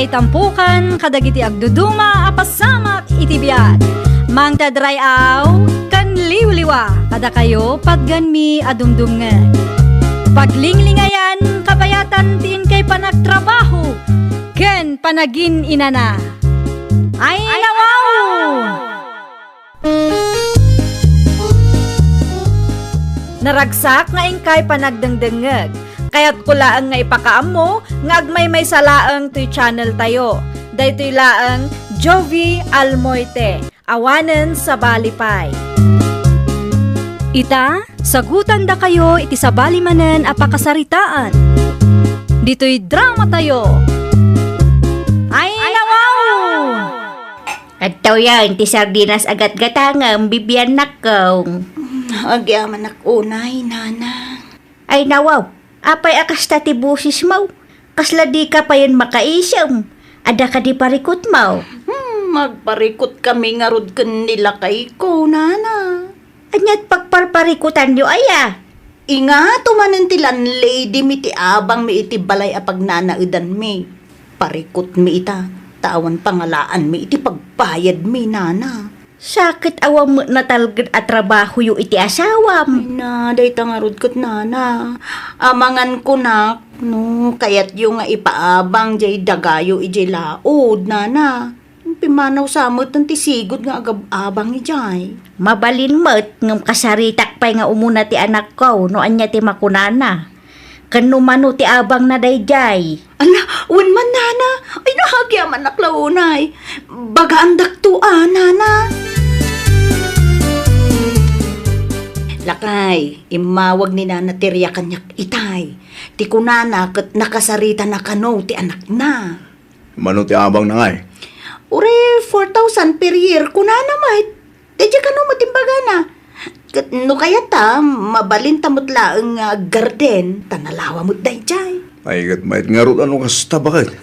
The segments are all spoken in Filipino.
tampukan kadagiti agduduma apasamak itibiyat. Mang tadrayaw kan liwliwa kada kayo pagganmi adumdumngan. Paglinglingayan kabayatan tin kay panagtrabaho ken panagin inana. Ay nawaw! Naragsak nga ingkay panagdengdengeg. Kaya't kulaang nga ipakaam mo, nga agmay salaang to'y channel tayo. Daytoy laang Jovi Almoite, awanen sa Balipay. Ita, sagutan da kayo iti sa balimanen apakasaritaan. Dito'y drama tayo. Ay nawaw! At tayo yan, ti sardinas agat-gatangam, bibiyan nakaw. Agyaman unay, nana. Ay nawaw, apay akas tati busis mo. Kasla di ka pa yun makaisam. Ada ka di parikot mo. Magparikot kami nga rod kanila kay ko, nana. Anyat pagparparikutan nyo aya. Inga, tumanan tilan lady mi ti abang mi iti balay apag nanaudan mi. Parikot mi ita, tawan pangalaan mi iti pagbayad mi, nana. Sakit awam mo na talgad at trabaho yu iti asawam. Na, day tangarod kot, nana. Amangan ko na, no, kayat yung nga ipaabang jay dagayo ijay laod, nana. Pimanaw samot ng tisigod nga agab-abang ijay. Mabalin mo't ng kasaritak pa'y nga umuna ti anak ko no anya ti makunana. Kanumano ti abang na dayjay. Ala, wan man, nana. Ay, nahagyaman naklaunay. Bagaandak to, nana. Lakay, imawag ni nana tirya kanyak itay. Ti kunana kat nakasarita na kano ti anak na. Mano ti abang na nga eh. Ure, 4,000 per year kunana mait. Dedya kano matimbaga na. Kat no kaya ta, mabalin tamot laang garden, tanalawa mo't dayjay. Ay, kat mait nga ron ano kasta bakit?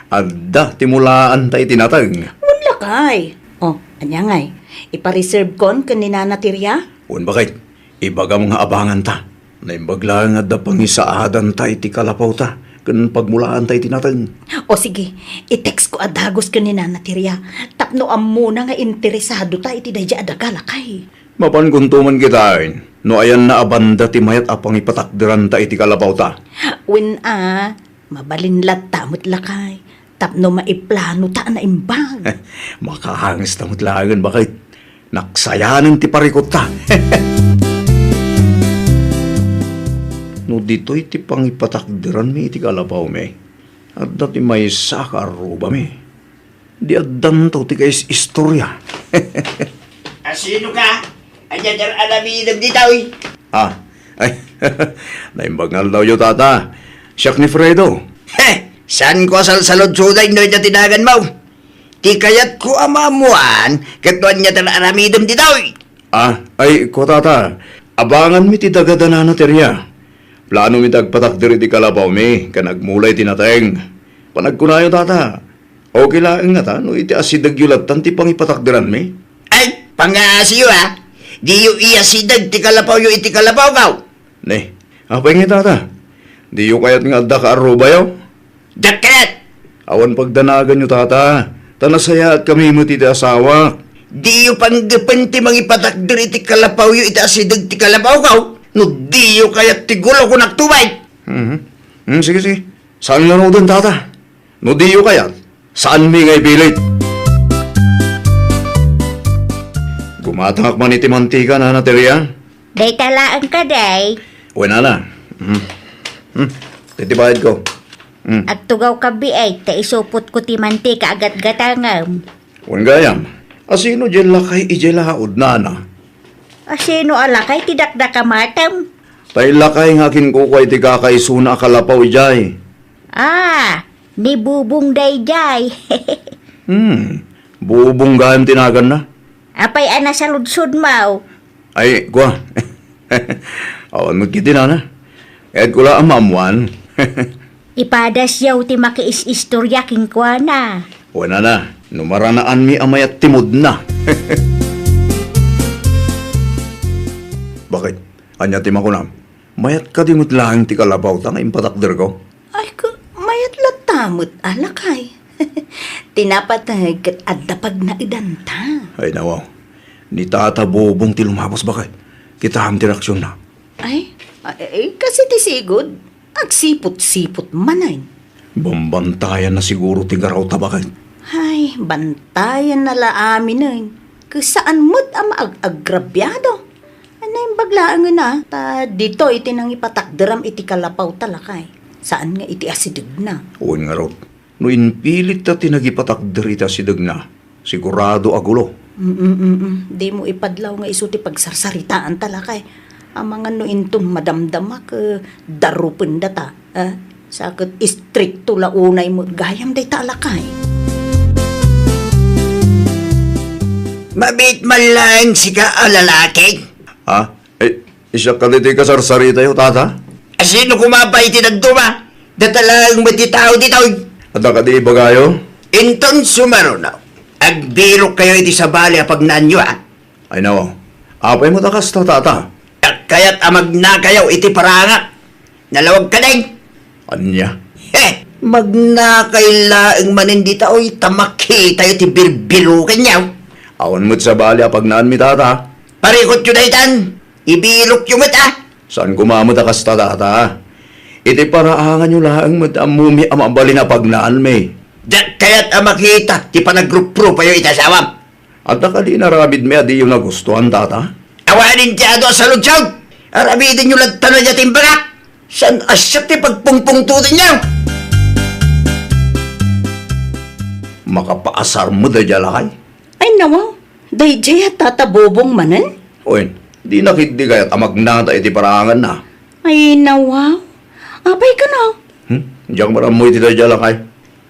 Adda, timulaan tayo tinatag. Wala kay. Oh, anya ngay. Ipa-reserve kon kanina na tirya? Un bakit? Ibaga mga abangan ta. Naimbagla nga da pangisaadan ta iti kalapaw ta. Kan pagmulaan tayo tinatag. O sige, i-text ko adagos kanina na tirya. Tapno muna nga interesado ta iti dayja adagala kay. Mapan kuntuman kitain. No ayan na abanda ti mayat apang ipatakdiran ta iti kalapaw ta. When mabalinlat tamot lakay. Tapno maiplano ta na imbag. Makahangis tamot lagan bakit? Naksayanan ti parikot ta. No dito'y ti pangipatakdiran mi iti kalapaw mi. At dati may sakaruba mi. Di addan to ti kais istorya. Sino ka? Anyan yung alaminam di tao eh. Ay, naimbagnal daw yung tata. Siyak ni Fredo. San ko salsalod suday no yung tinagan mo? Ti kayat ko amamuan, katuan niya tala alamidam di tao eh. Ay, ko tata. Abangan mi ti dagadana na terya. Plano mi tagpatakdir iti kalapaw mi, kanagmulay tinateng. Panagkunayo tata. Okay lang nga ta, no iti asidag yulatan ti pangipatakdiran mi. Ay, pangasiyo ha. Di yung iyasidag ti kalapaw yung iti kalapaw kaw. Ne, apay nga tata. Di yung kayat nga adda ka aruba yaw. Dakat! Awan pagdanagan nyo tata. Tanasaya at kami mo ti asawa. Di yung panggapan ti mangipatakdir iti kalapaw yung iti asidag ti kalapaw kaw. No di yung kayat ti gulo ko nagtubay. Sige, sige. Saan nga no doon tata? No di yung kayat. Saan mi ngay pilit? Gumatangak man iti mantika na naterya. Day talaan ka day. Uy na. Titibayad ko. At tugaw ka biay, ta isupot ko ti mantika agat-gatangam. Uy gayam. Asino dyan lakay ijay lahaod nana? Asino alakay tidakda ka matam? Tay lakay ng akin ko kay ti kakaisuna kalapaw ijay. Ni bubong dayjay. Bubong gayam tinagan na. Apay ana sa ludsod mau. Ay, kwa. Awan magkiti na. Kahit ko lang amamuan. Ipadas yaw ti makiis-istorya king kwa na. Wala na. Numaranaan mi amayat timod na. Bakit? Anya timakunam. Mayat ka dimot lang ti kalabaw ta nga impatakder ko. Ay, mayat lata. Samot alakay. Tinapatag kat adapag na idanta. Ay nawaw, ni tata bobong ti lumabas ba kay? Kita ham tiraksyon na. Ay, kasi ti sigod, agsipot-sipot manay. Bambantayan na siguro ti garaw ta ba kay? Ay, bantayan na la amin ay. Saan mo't agrabyado? Ano yung baglaan nga na? Ta dito iti nang ipatakderam iti kalapaw talakay. Saan nga iti asidig na? Uwan nga raw, no inpilit ta tinagipatakder ita si Dagna, sigurado agulo. Di mo ipadlaw nga iso ti pagsarsaritaan talakay. Ang mga no inton madamdamak darupin data. Sakit istrikto launay mo gayam day talakay. Mabit man lang si ka lalaki. Ha? Isya ka dito kasarsarita yo, tata? Sino kumapay tinagduma? Datalang matitao dito. Ada ka di bagayo? Inton sumarunaw. Agbiro kayo iti sa bali apag nanyo Ay nawaw, apay mo takas ta, tata? Kaya't amag na kayo iti paranga. Nalawag ka din. Anya? Magnakailaang manindi tao'y tamaki tayo ti birbilukan niyaw. Awan mo't sa bali apag naan mi, tata? Parikot yun na itan. Ibilok yung mata. Saan kumamot akas ta, tata? Iti paraangan nyo lang amumi amabali na pagnaan may. Kaya't amakita ti panagrupro pa yung itasawam. At nakali narabid may adi yung nagustuhan, tata? Awanin ti ado sa lugsog. Arabidin nyo lang tanong niya timbagak. San asyat ti pagpungpungtutin niyo? Makapaasar mo da jalakay? Ay nawaw, day jaya tatabobong manan? Oy, di nakidi kaya't amagnata iti paraangan na. Ay nawaw, apay ka na. Diyak maramoy ti da jalakay.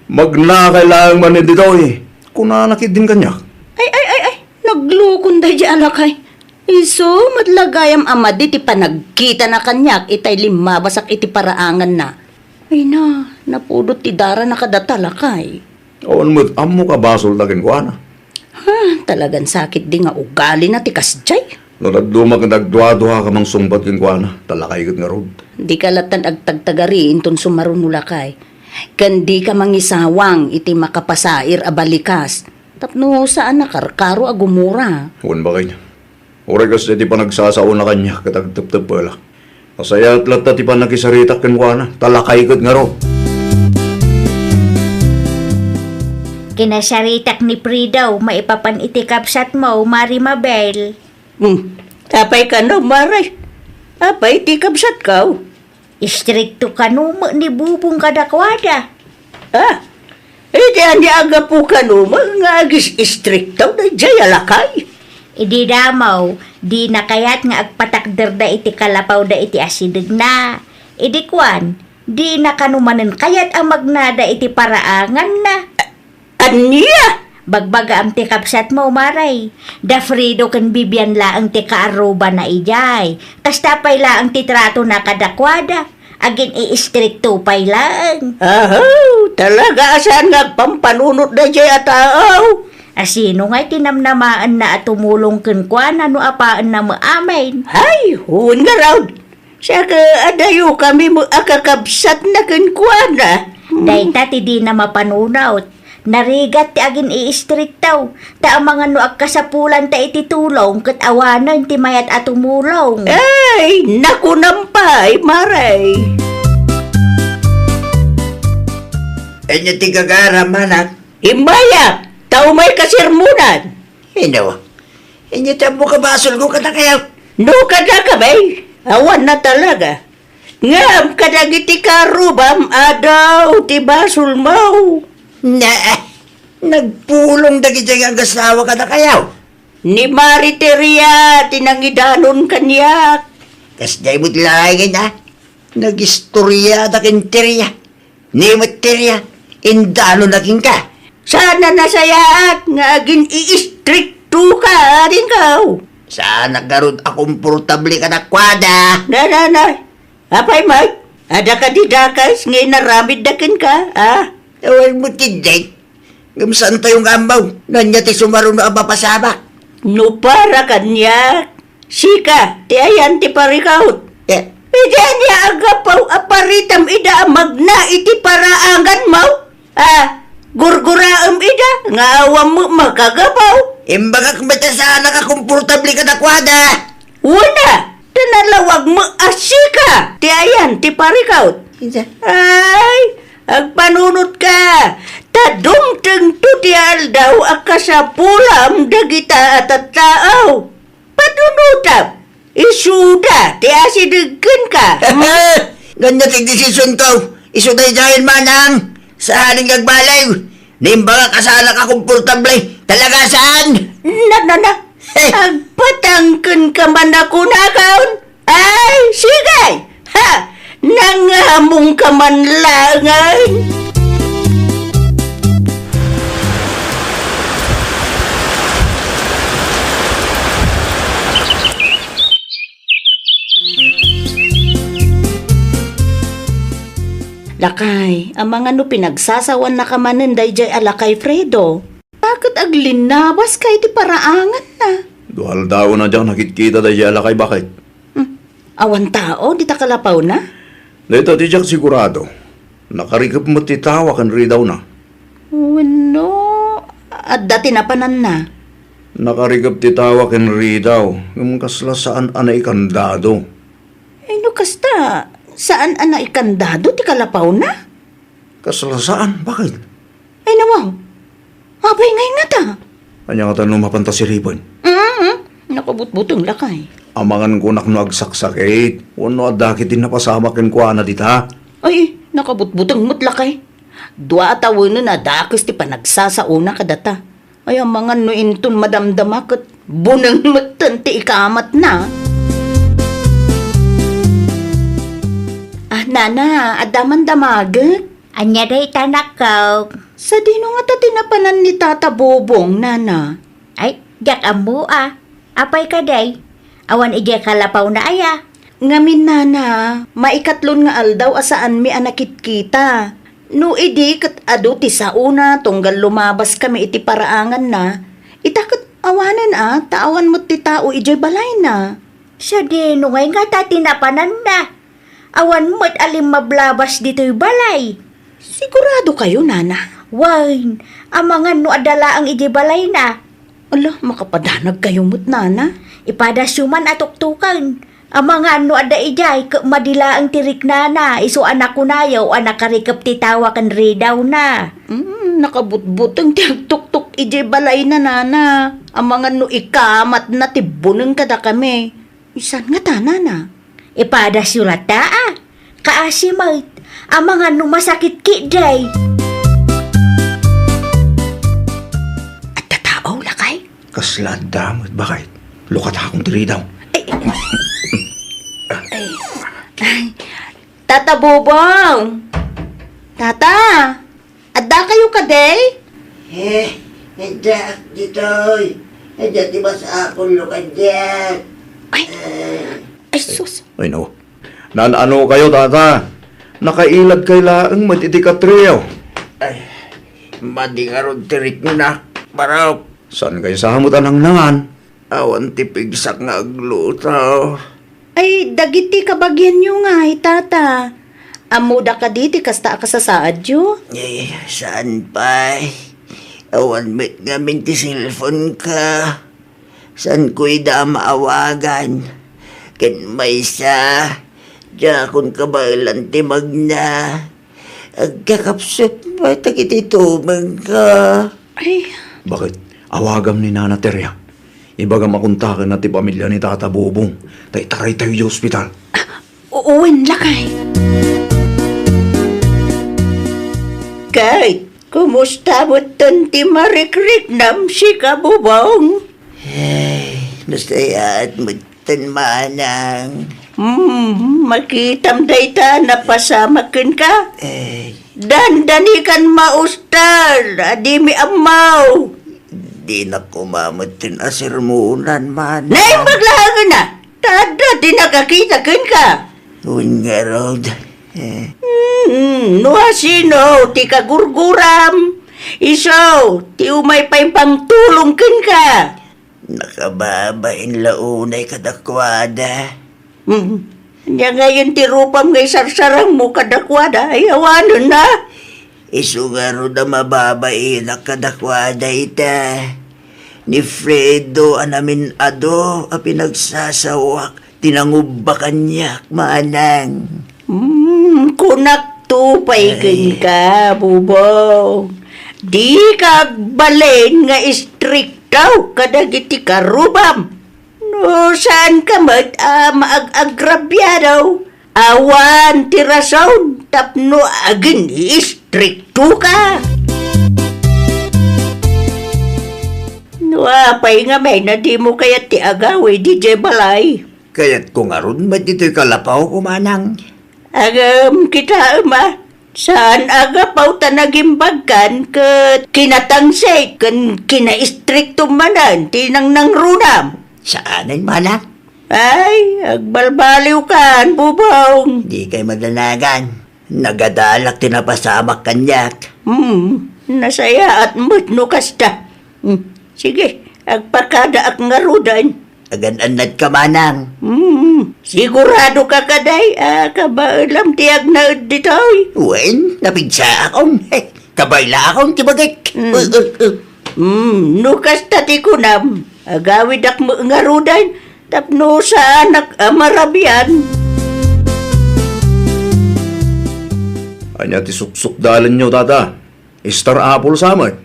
Magnakay lang man dito eh. Kuna nakidin kanya. Ay, naglukon day jaya alakay. Iso, matlagayam amadi ti panagkita na kanyak, itay limabasak iti paraangan na. Ay napudot ti dara na kadatalakay. Awan mo't amo ka basol tagin ko ana. Talagang sakit di nga ugali na ti kasjay. No nagdumag nagduwa-duwa ka mang sumbat kin ko ana. Talakay kat nga rod. Di ka latan agtagtagariin ton sumarunulakay. Kandi ka mangisawang iti makapasair abalikas. Tapno saan na karkaro agumura. Awan ba kayo? Uri kasi ti pa nagsasaon na kanya katagtap-tap pala. Masaya at lahat ti pa nakisaritak kin ko ana. Talakay kat nga rod. Kinasaritak ni Pridaw, maipapan itikapsat mo, Mari Mabel. Apay ka no, maray. Apay, tikabsat ka. Istrikto ka numo ni Bubong kadakwada. Di andi aga po ka no, nga agis istriktaw na jaya lakay. Idi damaw, di na kayat nga agpatakder da iti kalapaw da iti asidig na. Idi kwan, di na kanumanan kayat ang magnada iti paraangan na. Aniya? Bagbaga ang tikapsat mo, Maray. Da Frido kan bibyan la ang tikaaruba na ijay. Kastapay la ang titrato na kadakwada. Agin i-stricto pay lang. Talaga asan nga pampanunot na jaya tao? Asino nga'y tinamnamaan na at tumulong ken kwan ano apaan na maamin. Hay, huwag nga raw. Saka adayo kami mo akakabsat na kinkwana. Day tati di na mapanunaw. Narigat ti agin i-strictaw. Ta ang mga nuag kasapulan ta iti tulong ket awanan ti mayat at tumulong. Ay, naku nampay, maray. Enya ti gagara manak. Imaya, tao may kasirmunan. Enya tamo ka basol ko kada kayo. No kada kabay, awan na talaga. Ngam kadagiti karubam adaw ti basul mo. Nagpulong dagi ang gasawa kada kayo. Ni Mariteria, tinangidanon kanyak. Kas day mo't lagin Nagistorya da kinteriya. Ni materia, indalo naging ka. Sana nasayaat nga agin i-stricto ka rin ka. Sana garod akomportable ka na kwada. Na. Apay, Mike. Ada ka di dakas, ngayon naramid dakin ka, Ewan mo tinday. Gamsaan tayong ambaw. Nanya ti sumaron na mapasabak. No para kanyak. Sika, ti ayan ti parikaut. Ida niya agapaw aparitam ida magna iti paraangan mo. Gurguraam ida, nga awam mo makagapaw. Imbagak mata sana ka komportable ka dakwada. Una, tanalawag mo asika. Ti ayan, ti parikaw. Ay, agpanunot ka. Tadungteng tutial daw akasapulam dagita at tao. Patunutap. Isuda, ti asidagkan ka. Ganyan ting desisyon ko. Isuday dahil manang. Sa haling agbalay. Nimbaga ka sana ka komportable. Talaga saan? Na. Agpatangkan ka man ako na kaon. Ay, sige. Ha, nangamong ka man langan. Lakay, ang mga pinagsasawan na kamanin dayjay alakay Fredo. Bakit aglinabas kay ti paraangan na? Duhal daw na diyang nakikita da yala kay bakit. Awan tao, di ta kalapaw na? Dito di Jack sigurado. Nakarikap mo titawa kan ridaw na. Wano, at dati na panan na. Nakarikap titawa kan ridaw. Yung kasla saan anay kandado. Ay no kasta, saan ana ikandado ti kalapaw na? Kasla saan? Bakit? Ay nawaw, abay ngay nga ta. Kanya nga tanong mapantasiripon. Nakabutbutong lakay. Amangan ko nak no agsaksakit. Wano adakit din napasama ken ko ana dita. Ay, nakabutbutong mutlakay. Dua atawin na dakis ti panagsasauna kadata. Ay, ang mga nuintun madamdamakot. Bunang matan ti ikamat na. Nana, adaman damagat. Anya day tanakaw. Sa dino nga ta tinapanan ni Tata Bobong, Nana. Ay, jak amu Apay ka day? Awan ije kalapaw na aya. Ngamin, Nana, maikatlon nga aldaw asaan mi anakit kita. No idi kat adu ti sauna tunggal lumabas kami iti paraangan na. Itakot awanan taawan mo ti tao ije balay na. Sa dino ngay nga tatinapanan na. Awan mo't alim mablabas dito'y balay. Sigurado kayo, Nana? Wain, amangan no adala ang ije balay na. Ala, makapadanag kayo mo't, Nana. Ipadasuman atuktukan. Amangan no ada ijay, madila ang tirik na iso anak ko na yaw, anak karikap titawa kan ridaw na. Nakabutbut ang tuk-tuk ije balay na, Nana. Amangan no ikamat na tibunang kada kami. Isan nga ta, Nana? Ipadasulat ta Kaasimay, amangan no masakit kiday. At tatao, lakay? Kasla damot bakit? Lukat akong tiridaw. Tata Bobong! Tata! Adda kayo kaday? Nandiyak ditoy. Nandiyak di ba sa akong lukan dyan? Ay, sus! Ay no. Ano kayo tata? Nakailag kay laang matitikatriyaw. Ay, madingarod tirik na. Paraw. Saan kayo sa hamutan ng nangan? Awan tipigsak nga aglutaw. Ay, dagiti kabagyan nyo nga, tata. Amuda ka diti, kasta ka sa saadyo. Saan pa? Awan mit nga minti cellphone ka. Saan ko'y da maawagan? Ken may sa, jakon kabailan timag na. Agkakapsot pa takititumag ka. Ay, Bakit? Awagam ni Nana Teria. Ibaga makuntakan na ti pamilya ni Tata Bobong. Tayo tayo sa ospital. uuwin lakay. Kay, kumusta mo ti marikrik nam si kabubong? Nasayaat mo manang. Makitam dayta napasamakin ka. Dandanikan maustal, adi mi amaw. Di na kumamot asirmunan man. Nay, maglahagan na. Tada, di nakakita ka. Nga rod. Nuha sino, ti kagurguram. Isaw, ti umay pa'y pangtulong ka. Nakababain launay kadakwada. Nya ngayon ti rupam ngay sarsarang mo kadakwada, ay awanon na. Isu nga ro na mababay na kadakwada ita. Ni Fredo anamin ado a pinagsasawak tinangubakan niya manang. Kunak tupay ken ka, bubong. Di ka balen nga istriktaw kadagiti karubam. No, saan ka maag-agrabya daw? Awan ti rason tapno agin istrikto ka. No, apay nga may na di mo kaya ti agawi di jay balay. Kaya't kung aron ba't ito'y kalapaw ko manang? Agam kita ama. Saan agapaw ta nagimbagkan ket kinatangsay ken kinaistrikto manan tinang nang runam. Saan ay manang? Ay, agbalbaliw kan, bubong. Di kay madanagan. Nagadalak tinapasamak kanyak. Nasaya at mo't no kasta. Sige, agpakada ak ngarudan. Agan-anad ka manang. Sigurado ka kaday, kabailam tiyag na ditoy. Wen, napigsa akong. Kabayla akong tibagik. No kasta ti kunam. Agawid ak mo ngarudan, tapno sa anak amarabian. Anya ti suksuk dalan nyo, tata. Star apple samay.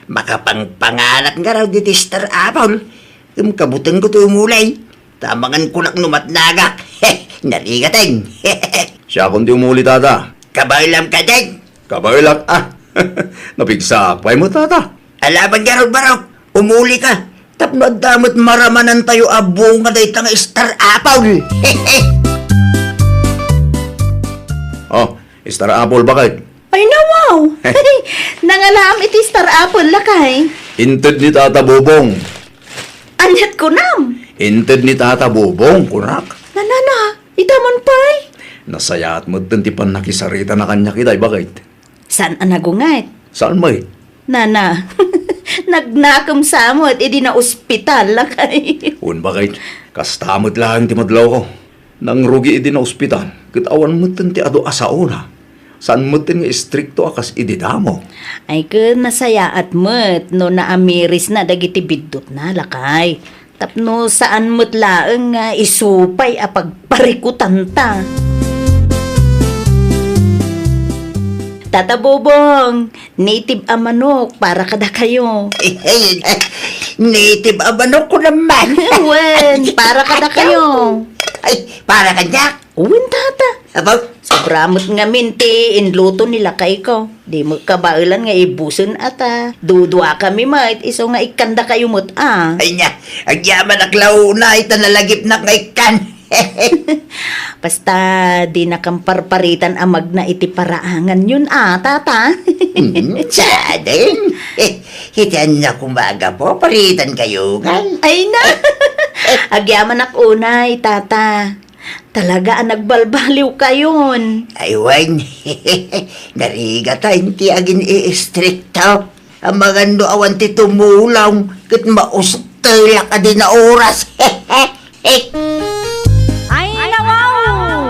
Makapangpanganak nga raw di Star Apple. Kabutang ko to umulay. Tamangan ko nak numatnagak. Narigateng. Siya kundi umuli, tata. Kabaylam ka din. Kabaylak, napigsak pa'y mo, tata. Alaban ka raw baraw. Umuli ka. Tapno damot maramanan tayo abong nga day tanga Star Apple. Oh, Star apple bakit? Ay nawaw! Nangalam iti Star Apple lakay. Inted ni Tata Bobong. Anyat ko nam. Inted ni Tata Bobong, kunak. Nanana, itaman pa'y. Nasaya at magtantipan nakisarita na kanya kitay, bakit? Saan ang nagungay? Saan may? Nana, nagnakam sa mo at edi na ospital lakay. Un bakit? Kastamot lang ti madlaw ko. Nang rugi idi na ospital, kitawan mo ti ado asaona. Saan mo tin nga istrikto akas ididamo? Ay ka nasaya at mo't no naamiris na dagiti bidot na lakay. Tapno saan mo't laeng nga isupay a pagparikutan ta. Tata Bobong, native a manok para kada kayo. Native abanok ko naman. Wen, para kada kayo. Ay, para kanyak. Wen, tata. Abaw, Sobramot nga minti, inluto nila kay ko. Di mo kabailan nga ibuson ata. Dudwa kami mait, iso nga ikanda kayo mo't ay niya. Agyaman aklaw na itanalagip na kay kan. Basta di nakamparparitan amag na iti paraangan yun tata. Sadeng. Hitan na kumaga po, palitan kayo kan. Ay na! Agyaman ak unay, tata. Talaga ang nagbalbaliw kayon. Ay, wan. Nariga tayo ti agin i-istriktaw. Ang mga awan ti tumulaw. Kat maustay ka din na oras. Ay, nawaw!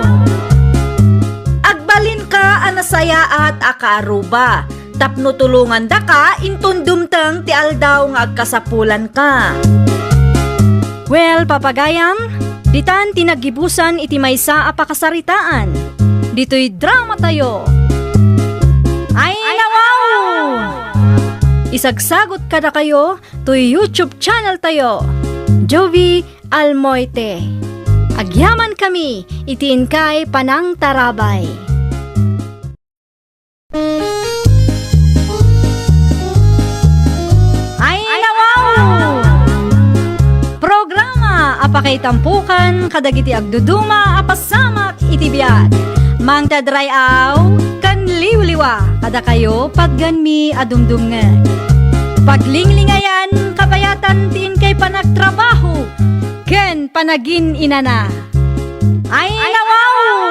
Agbalin ka anasaya at akaaruba. Tapno tulungan da ka, intundumtang ti aldaw nga agkasapulan ka. Well, papagayam, ditan tinagibusan iti maysa a pakasaritaan. Dito'y drama tayo. Ay, nawaw! Isagsagot kada kayo to YouTube channel tayo. Jovi Almoite. Agyaman kami, itiin kay Panang Tarabay. Ay, nawaw! Programa apakay tampukan kadagiti agduduma apasamak itibiyat. Mang tadrayaw kan liwliwa kada kayo pagganmi adumdumngeg. Paglinglingayan kabayatan tiin kay panagtrabaho ken panagin inana. Ay, nawaw!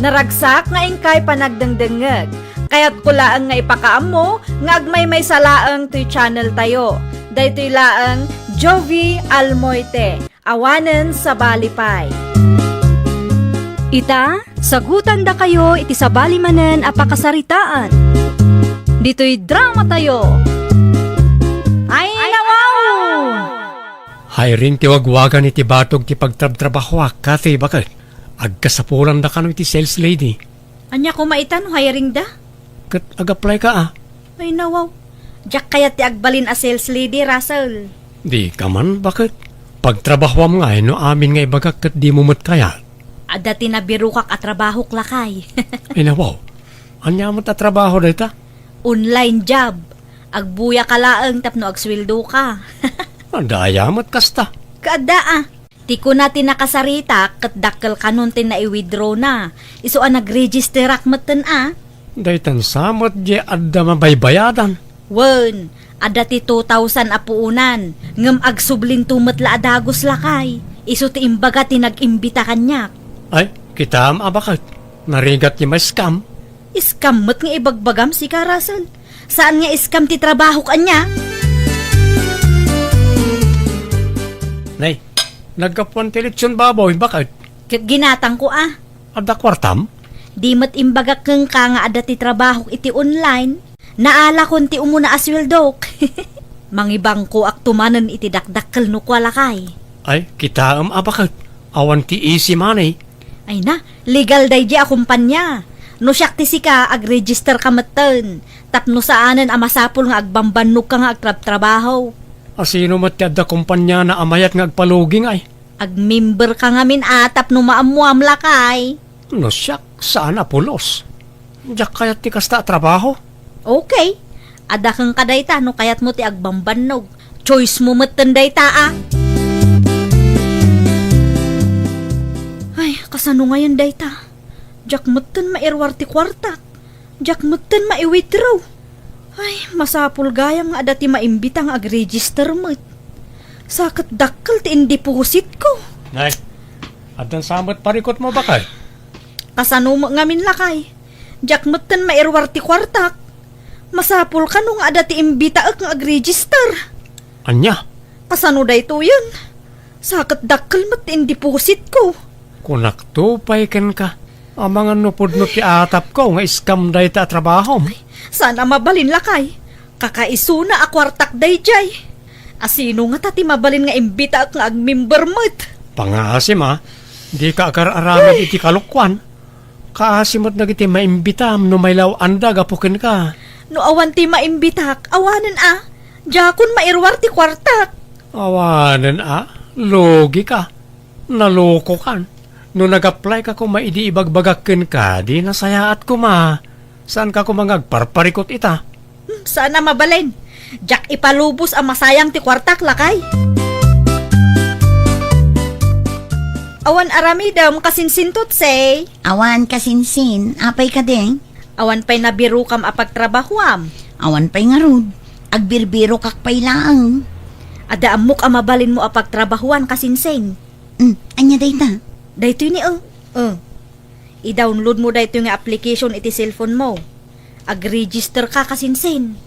Naragsak nga ingkay panagdengdengeg. Kaya't kulaan nga ipakaam mo, nga agmay may salaang to'y channel tayo. Dahito'y laang Jovi Almoite, awanen sa balipay. Ita, sagutan da kayo iti sabali manen a pakasaritaan. Dito'y drama tayo. Ay nawaw! Hayring ti wagwagan iti batog ti pagtrabtrabahwak kati bakit? Agkasapulan da kano iti sales lady. Anya kumaitan, hiring da? Kat ag-apply ka Ay nawaw. Jack kaya ti agbalin a sales lady, Russell. Di ka man bakit? Pagtrabahwam nga no amin nga ibagak kat di mo mat kaya. Ada tinabirukak at trabahok lakay. Ay nawaw, anya mo ta trabaho dita? Online job. Agbuya ka laang tapno agsweldo ka. Andaya mat kasta. Kaada Ti ko natin nakasarita kat dakkel kanon tin na i-withdraw na. Iso nag-register akmatan Daytan samot di adda mabaybayadan. Wen, ada ti 2,000 apuunan. Ngem agsubling tumet la adagos lakay. Iso ti imbaga ti nag-imbita kanyak. Ay, kita am abakit. Narigat ni may scam. Iskam met nga ibagbagam si Russell. Saan nga iskam ti trabaho kanya? Nay, nagkapuan ti lechon baboy, bakit? Ginatang ko Adda kwartam? Di mat imbaga keng ka nga ada ti trabaho iti online. Naala kon ti umuna aswildok. Mangibang ko aktumanen iti dakdakkel no kwalakay. Ay, kita am abakit. Awan ti easy money. Ay na, legal day di akumpanya. No siyak ti sika, ag-register ka matan. Tapno saanan amasapol nga agbambannog ka nga agtrab-trabaho. Asino mat ti adda kumpanya na amayat nga agpaluging ay. Ag-member ka nga min atap no maamuam lakay. No siyak, saan apulos? Diyak kayat ti kasta trabaho? Okay, ada kang kadayta no kayat mo ti agbambannog. Choice mo matan dayta Ay, kasano ngayon dayta? Jack matan mairwar ti kwartak. Jack matan maiwithdraw. Ay, masapul gayam nga ada ti maimbitang ag-register mo't. Sakat dakkel ti indipusit ko. Nay, adan samot parikot mo bakal? Kasano mo ngamin lakay. Jack matan mairwar ti kwartak. Masapul ka nung ada ti imbita nga ag-register. Anya? Kasano dayto yun? Sakat dakkel mo't ti indipusit ko. Kunak tupay ken ka. Ang mga nupod no ti atap ko nga iskam day ta trabaho. Sana mabalin lakay. Kakaisuna akwartak dayjay. Asino nga tati mabalin nga imbita nga agmember mo't. Pangasim di ka akar-aramid iti kalukwan. Kaasimot na iti maimbitam no may law anda gapukin ka. No awan ti maimbitak, awanan Jakun mairwar ti kwartak. Awanan logi ka. Naloko kan. No nag-apply ka kung maidi ibagbagakin ka, di nasayaat ko Saan ka kumangagparparikot ita? Sana mabalin. Jack ipalubos ang masayang ti kwartak lakay. Awan aramidam kasinsintot say. Awan kasinsin, apay ka ding. Awan pa'y nabiru kam apagtrabahuam. Awan pa'y nga rod. Agbirbiro kak pa'y lang. Ada amok ang mabalin mo apagtrabahuan kasinsin. Anya dayta? Dayto ni I-download mo dayto nga application iti cellphone mo. Ag-register ka kasinsin.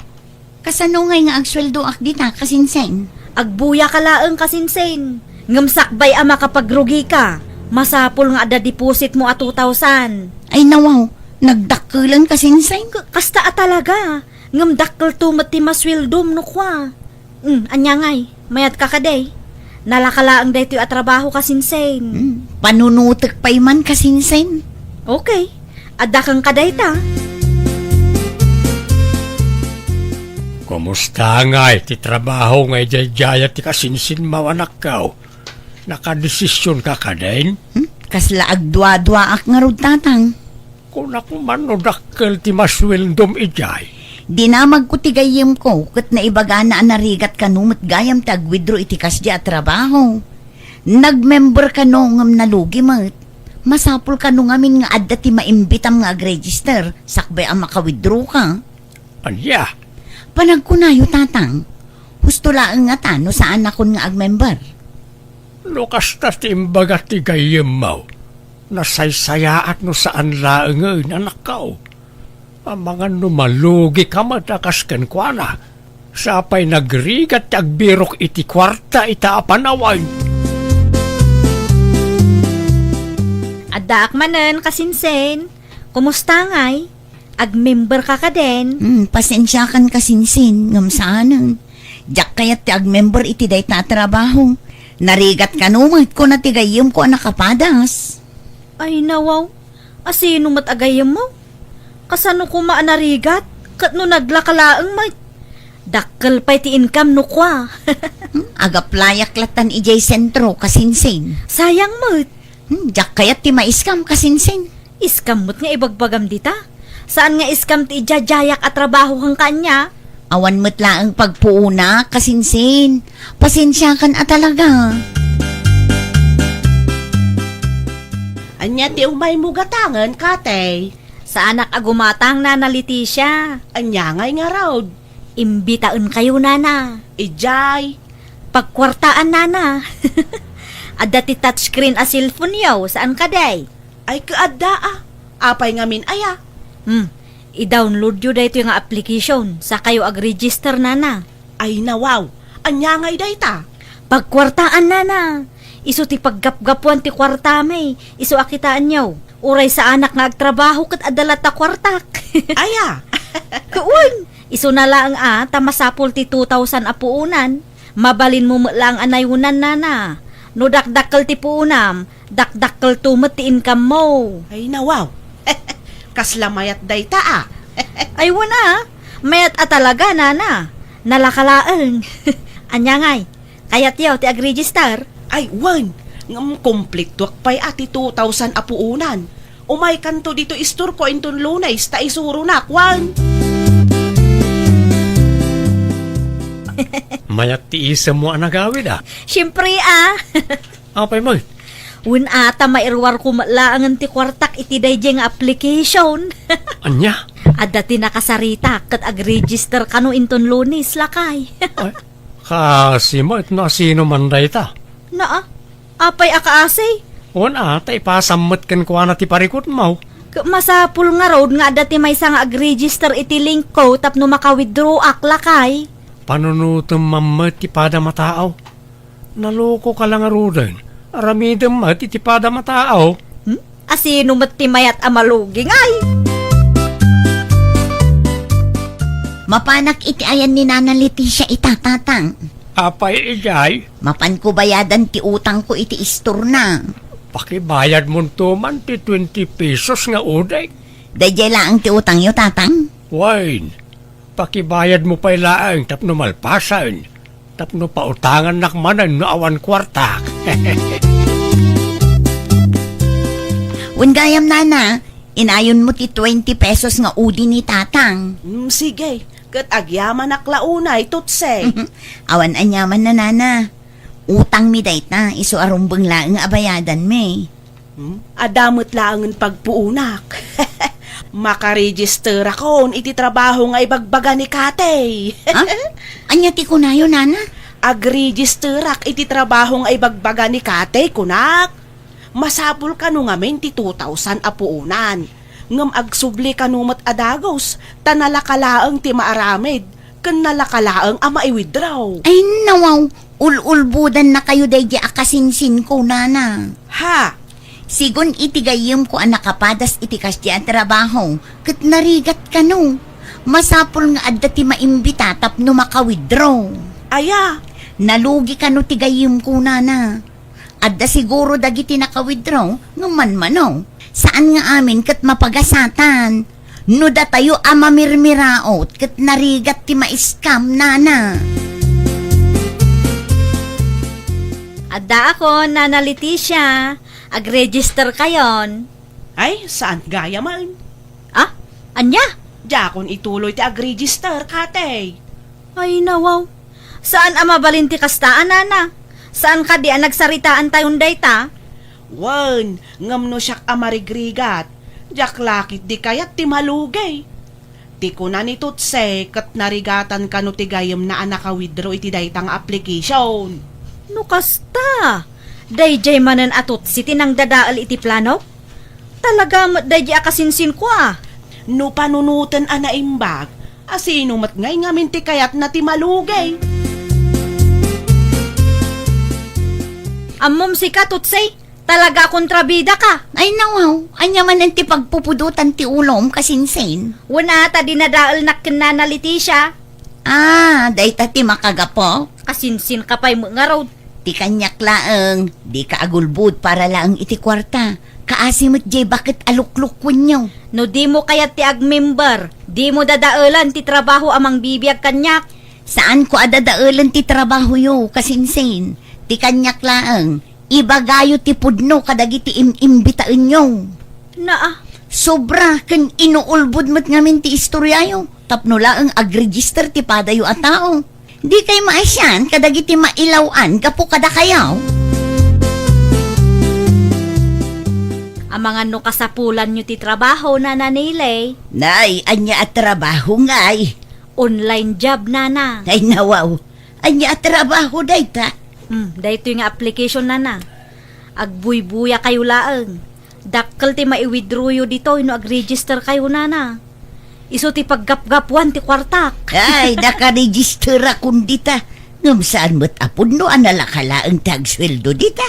Kasano ngay nga agsweldo ak dita kasinsen? Agbuya ka laeng kasinsin. Ngamsakbay ama kapag rugi ka. Masapol nga ada deposit mo at 2,000. Ay nawaw, nagdakkelan kasinsen? Kasta talaga. Ngamdakkel tumat ti maswildom no kwa. Anya ngay, mayat ka kaday. Nalakalaang dayto at trabaho kasinsen. Panunutek pa'y man kasinsen. Okay, ada kang kadayta. Kumusta nga ti trabaho nga ijayjaya ti kasinsin mawanak ka? Nakadesisyon ka ka din? Kasla agdwa-dwa ak nga rod tatang. Kung ako man no dakkel ti maswildom ijay. Dinamag ko ti gayem ko, kat naibaga na anarigat ka numit gayam tag withdraw iti kasya at trabaho. Nag-member ka no ngam nalugi mat. Masapul ka no ngamin nga adda ti maimbitam nga ag-register, sakbay ang maka-withdraw ka. Anya? Panagkunayo tatang, husto laang nga ta no saan akon nga ag-member. Lukas ta ti imbaga ti gayem mo. Nasaysayaat no saan laang anak ka. Ang mga numalugi ka matakas ken kwa na. Sapay nagrigat ti agbirok iti kwarta ita apanawan. Addaak manen kasinsen. Kumusta ngay? Ag-member ka din? Pasensya kan kasinsin, ngam saanan. Diyak kayat ti ag-member iti day tatrabaho. Narigat ka numit ko na tigayim ko nakapadas. Ay nawaw. Asino mat agayam mo? Kasano ko maanarigat? Kat no naglakalaang may. Dakkel pa'y ti income no kwa. Agaplayak latan ijay sentro kasinsin. Sayang mo't. Diyak kayat ti maiskam kasinsin. Iskam mo't nga ibagbagam dita. Saan nga iskam ti ijajayak at trabaho kang kanya? Awan mo't laang pagpuuna kasinsin. Pasensya kan at talaga. Anya ti umay mo gatangan, kate. Sa anak agumatang na Leticia. Anya ngay nga raw. Imbitaan kayo nana. Ijay. Pagkwartaan nana. Adda ti touchscreen a cellphone yaw. Saan ka day? Ay kaadda ah. Apay ngamin aya. I-download yun da ito yung application. Sa kayo ag-register nana. Ay nawaw. Anya ngay dayta. Pagkwartaan nana. Isu ti paggapgapuan ti kwarta may. Isu akitaan yaw. Uray sa anak nga agtrabaho kat adalat ta kwartak. Aya. Kuwan. Isu na lang tamasapol ti 2,000 apuunan. Mabalin mo lang anayunan nana. No dakdakkel ti puunam, dakdakkel tumet ti income mo. Ay nawaw. Kaslamayat dayta ah. Ay wala. Mayat talaga nana. Nalakalaang. Anya ngay. Kayat yaw ti ag-register. Ay wan. Ngam complete tuak pa'y ati 2,000 apuunan. Umay kanto dito istur ko inton lunays ta isuro na kwan. Mayat ti isa mo ang nagawid Siyempre Apay mo. Wun ata mairwar ko malaangan ti kwartak iti dayjay nga application. Anya? Adda ti nakasarita kat ag-register kano inton lunis lakay. Ay, kasi mo it na sino man dayta. Naa, apay akaasay. Una, ta ipasamot kan kuha na ti parikot mo. Masapul nga road nga adda ti may nga ag-register iti link ko tapno maka-withdraw ak lakay. Panunutom mamat ti pada mataaw. Naloko ka lang arudan. Aramidam mat iti pada mataaw. Asino mat ti mayat amaluging ay. Mapanak iti ayan ni Nana Leticia itatatang. Apay ijay, Mapan ko bayadan ti utang ko iti istor na. pakibayad mo tuman ti 20 pesos nga uday. Dayjay laang ti utang yo tatang. Wine, pakibayad mo pa ilaang tapno malpasan. Tapno pautangan nakmanan no awan kwarta. Ungayam nana, inayon mo ti 20 pesos nga udi ni tatang. Sige. Kat agyaman aklaunay tutse. Awan anyaman na nana. Utang mi dayta, iso arumbang laang abayadan me. Adamot laangan pagpuunak. Makaregister akon iti trabaho nga ibagbaga ni kate. Ha? Anya ti kunayo nana? Ag-register ak iti trabaho nga ibagbaga ni kate kunak. Masapul ka no nga men ti 2,000 apuunan. Ngam agsubli ka numot adagos, tanalakalaang ti maaramid, kan nalakalaang ama i-withdraw. Ay nawaw, ululbudan na kayo dayjay akasinsin ko nana. Ha? Sigon itigayim ko ang nakapadas iti kasya ang trabaho, kat narigat ka no. Masapul nga adda ti maimbita tapno maka-withdraw. Aya, Nalugi ka no tigayim ko nana. Adda siguro dagiti naka-withdraw, ngaman-manaw. Saan nga amin kat mapagasatan? No da tayo amamirmiraot kat narigat ti maiskam nana. Adda ako, Nana Leticia. Ag-register kayon. ay saan gaya man? Ah, anya? Jakon ituloy ti ag-register kate. Ay nawaw. Saan amabalin ti kastaan, Nana? Saan ka di nagsaritaan tayon dayta? Wan, ngam no siyak amarigrigat. Jak lakit di kayat ti malugay. Ti ko na ni tutse kat narigatan ka no ti gayam na anaka-withdraw iti daytang application. No kasta. Dayjay manen atot si tinang dadaal iti plano? Talaga dayjay akasinsin ko No panunutan anaimbag, Asino mat ngay ngamin ti kayat na ti malugay. Ammom si ka, Tutsay. Talaga kontrabida ka. Ay nawaw, anya man ang ti pagpupudutan ti ulom kasinsin. Wala ta dinadaal na na Leticia. Day ta ti makagapo. Kasinsin ka pa'y mga road. Ti kanyak laeng, di ka agulbud para laeng iti kwarta. Kaasimot jay bakit alukluk kunyaw. No di mo kaya ti ag-member. Di mo dadaalan ti trabaho amang bibiyag kanyak. Saan ko adadaalan ti trabaho yo kasinsin? Ti kanyak laeng, ibagayo ti pudno kadagiti imbitaan nyo. Sobra kan inuulbud mat ngamin ti istoryayo. Tapno laeng ag-register ti padayo a tao. Di kay maasyan kadagiti mailawan kapo kada kayaw. Ang mga no kasapulan nyo ti trabaho na nanilay. Nay, anya at trabaho ngay. Online job na. Ay nawaw, anya at trabaho day ta. Dahito yung application na. Agbuy-buya kayo laeng. Dakkel ti maiwithdraw yo dito, ino ag-register kayo na. Iso ti paggap-gapuan ti kwartak. Ay, nakaregister akong dita. Ngam saan mo't apod no analakalaang tagsweldo dita.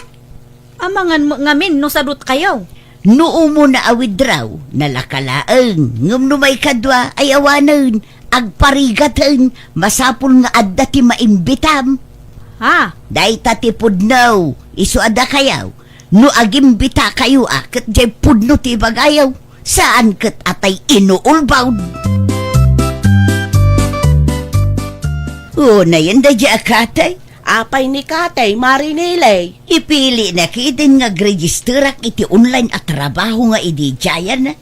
Amangan mo ngamin no sadot kayo. Noo mo na awithdraw, nalakalaang. Ngam no may kadwa ay awanan. Agparigatan, masapul nga adda ti maimbitam. Day tati pudnaw, iso ada kayaw. No agimbita kayo kat jay pudno ti bagayaw. Saan kat atay inuulbaw? Na yan da dya akatay. Apay ni Katay, marinilay. Ipili na kitin nga registerak iti online at trabaho nga idi jayan na.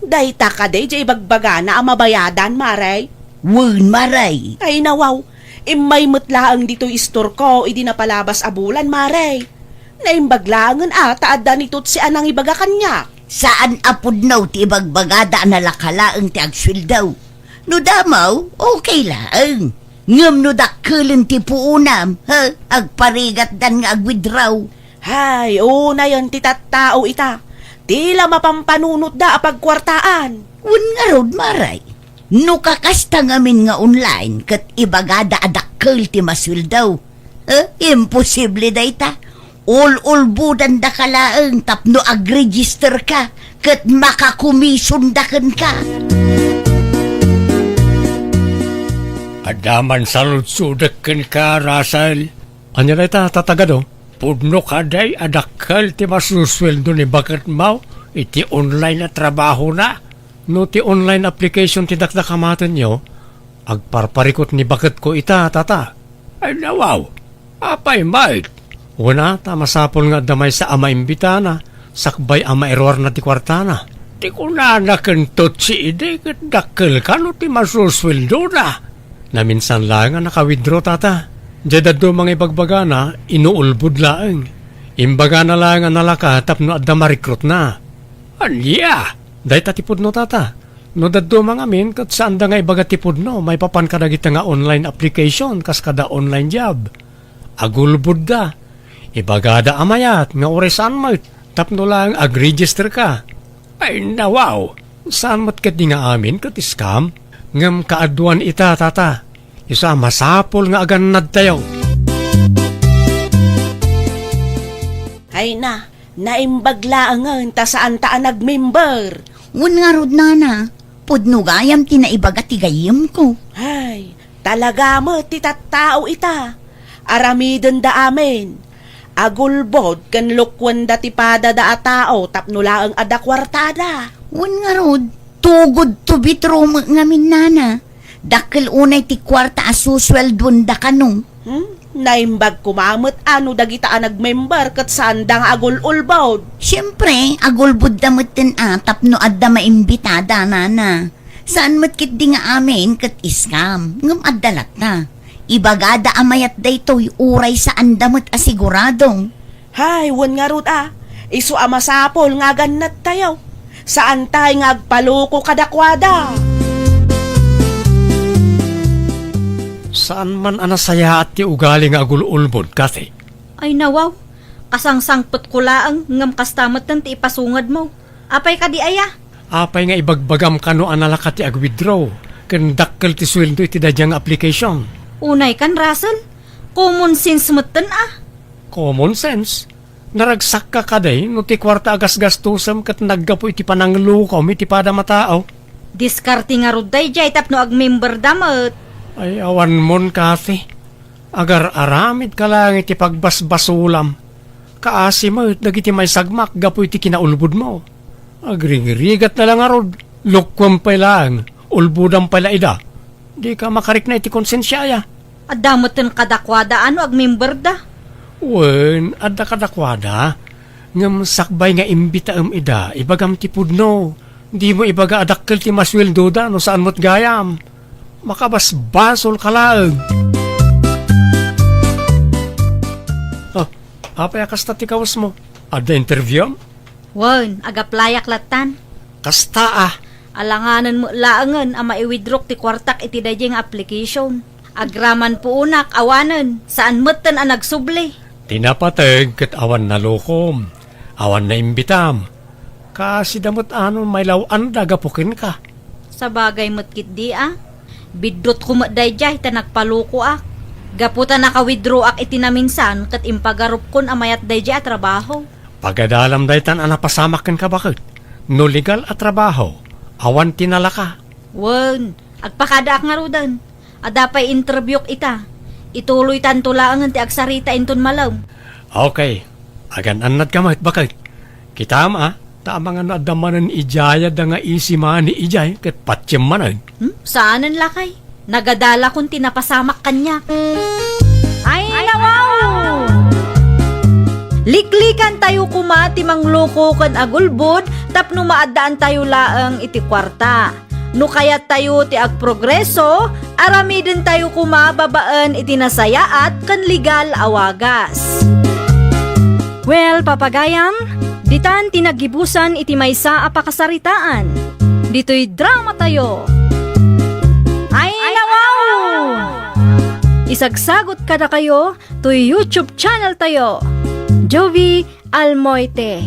Day ta ka day jay bagbaga na ang mabayadan, maray. Wun maray. Ay nawaw, imay mutlaang dito istor ko, idi napalabas a bulan, maray. Naimbaglangan ata adda nitot si anang ibaga kanya. Saan apod naw ti bagbagada na lakalaang ti agswil daw? No damaw, okay lang. Ngam no dakkelin ti puunam, agparigat dan nga agwidraw. Hay, na yan ti tattao ita. Tila mapampanunot da apagkwartaan. Un nga rod maray. No kakasta ngamin nga online kat ibagada adakkel ti maswil daw. Imposible da ita. All-budan da kalaang tapno ag-register ka kat makakumisundakan ka. Adaman saludsudakan ka, Russell. Anya na ita, tatagado? Pudno ka day, adakal ti masusweldo ni bakat mau, iti online na trabaho na. No ti online application ti dakdakamatan nyo, agparparikot ni bakat ko ita, tata. Ay nawaw, apay mait. Una, tamasapol nga damay sa ama imbitana, sakbay ama error na ti kwartana. Ti kunana kentot si ide, kat dakal ka no ti masusweldo na. Na minsan lang nga naka-withdraw tata. Diyadad do mga ibagbaga na, inuulbud laeng. Imbaga na lang nga nalaka, tapno adda ma-recruit na. Anya! Day tatipod no tata. No daddo mga min, kat saan da nga ibaga tipod no, may papan ka kita nga online application, kas kada online job. Agulbud da. Ibaga da amayat, nga oresan mo, tapno lang ag-register ka. Ay nawaw! Saan mo't kat di nga amin, kat scam? Ngam kaaduan ita, tata. Isa masapol nga aganad tayo. Ay naimbaglaangan ta saan ta nag-member. Un nga rod nana, pudno gayam tinaibaga tigayim ko. Ay, talaga mo ti tattao ita. Aramiden da amin. Agulbod kan lukwan da ti pada da a tao tapno laang ada kwartada. Un nga rod, tugod to bitro ngamin nana. Dakil unay ti kwarta asusweldon da kanong. Naimbag kumamot ano dagita nag-member kat saan da nga agul-ulbod. Siyempre, agulbud damot tin atap no adda maimbitada nana. Saan mo't kit di nga amin kat iskam. Ngam addalat na. Ibagada amayat daytoy uray sa andamot asiguradong. Hay, wan nga rod Isu amasapol nga ganat tayo. Saan tayo nga agpaluko kadakwada? Saan man anasaya at ti ugali nga agululbod, kasi? Ay nawaw, kasangsangpot ko laang ngam kastamot ng ti ipasungad mo. Apay ka di aya? Apay nga ibagbagam ka no analaka ti agwithdraw. ken dakkel ti sweldo iti dadyang application. Unay kan, Russell? Common sense moten ah. Common sense. Naragsak ka kaday no ti kwarta agas gastusam ket naggapo iti pananglukaw iti pada matao. Diskarte nga ruday jay tapno ag-member damat. Ay awan mon kasi. Agar aramid ka lang iti pagbasbasulam. Kaasi mo dagiti may sagmak gapo iti kinaulbud mo. Agring-rigat na lang arod. Lukwam pa lang. Ulbudam pala ida. Di ka makarik na iti konsensya ya. At damoten kadakwada ano ag-member da. Wen, adda kadakwada. Ngam sakbay nga imbitaam ida, ibagam ti pudno. Di mo ibaga adakkel ti masweldo da no saan mo't gayam. Makabasbasol ka lang. Apay kasta ti kawas mo. Adda interview? Wen, agaplayak latan. Kasta Alanganan mo laangan ang maiwidrok ti kwartak iti dadyang application. Agraman po unak, awanan, saan moten ang nagsubli. Tinapateg ket awan na lokom. Awan na imbitam. Kasi damot ano may lawan dagapukin ka. Sa bagay mo't kit di ah. Bidot ko dayjay ta nagpaluko ak. Gaputa naka-withdraw ak itinaminsan kat impagarup kon amayat dayjay at trabaho. Pagadalam daytan anapasamakin ka bakit? No legal at trabaho. Awan tinala ka. Wen, agpakada ak nga rudan. Adapay interview ita. Ituloy tantulaangan ti agsarita inton malam. Okay. Agan anad ka mahit bakit? Kita ma, tama nga naadamanan ijaya da nga isiman ni ijay ket patyem manan. Saanan lakay? Nagadala kung tinapasamak kanya. Ay, nawaw! Liklikan tayo kumati mangloko kan agulbod tapno maadaan tayo laang iti kwarta. No kaya tayo ti agprogreso, aramiden tayo kumababaan iti nasayaat kan legal awagas. Well, papagayam, ditan tinagibusan iti maysa a pakasaritaan. Dito'y drama tayo. Ay, nawaw! Isagsagot kada kayo to YouTube channel tayo. Jovi Almoite.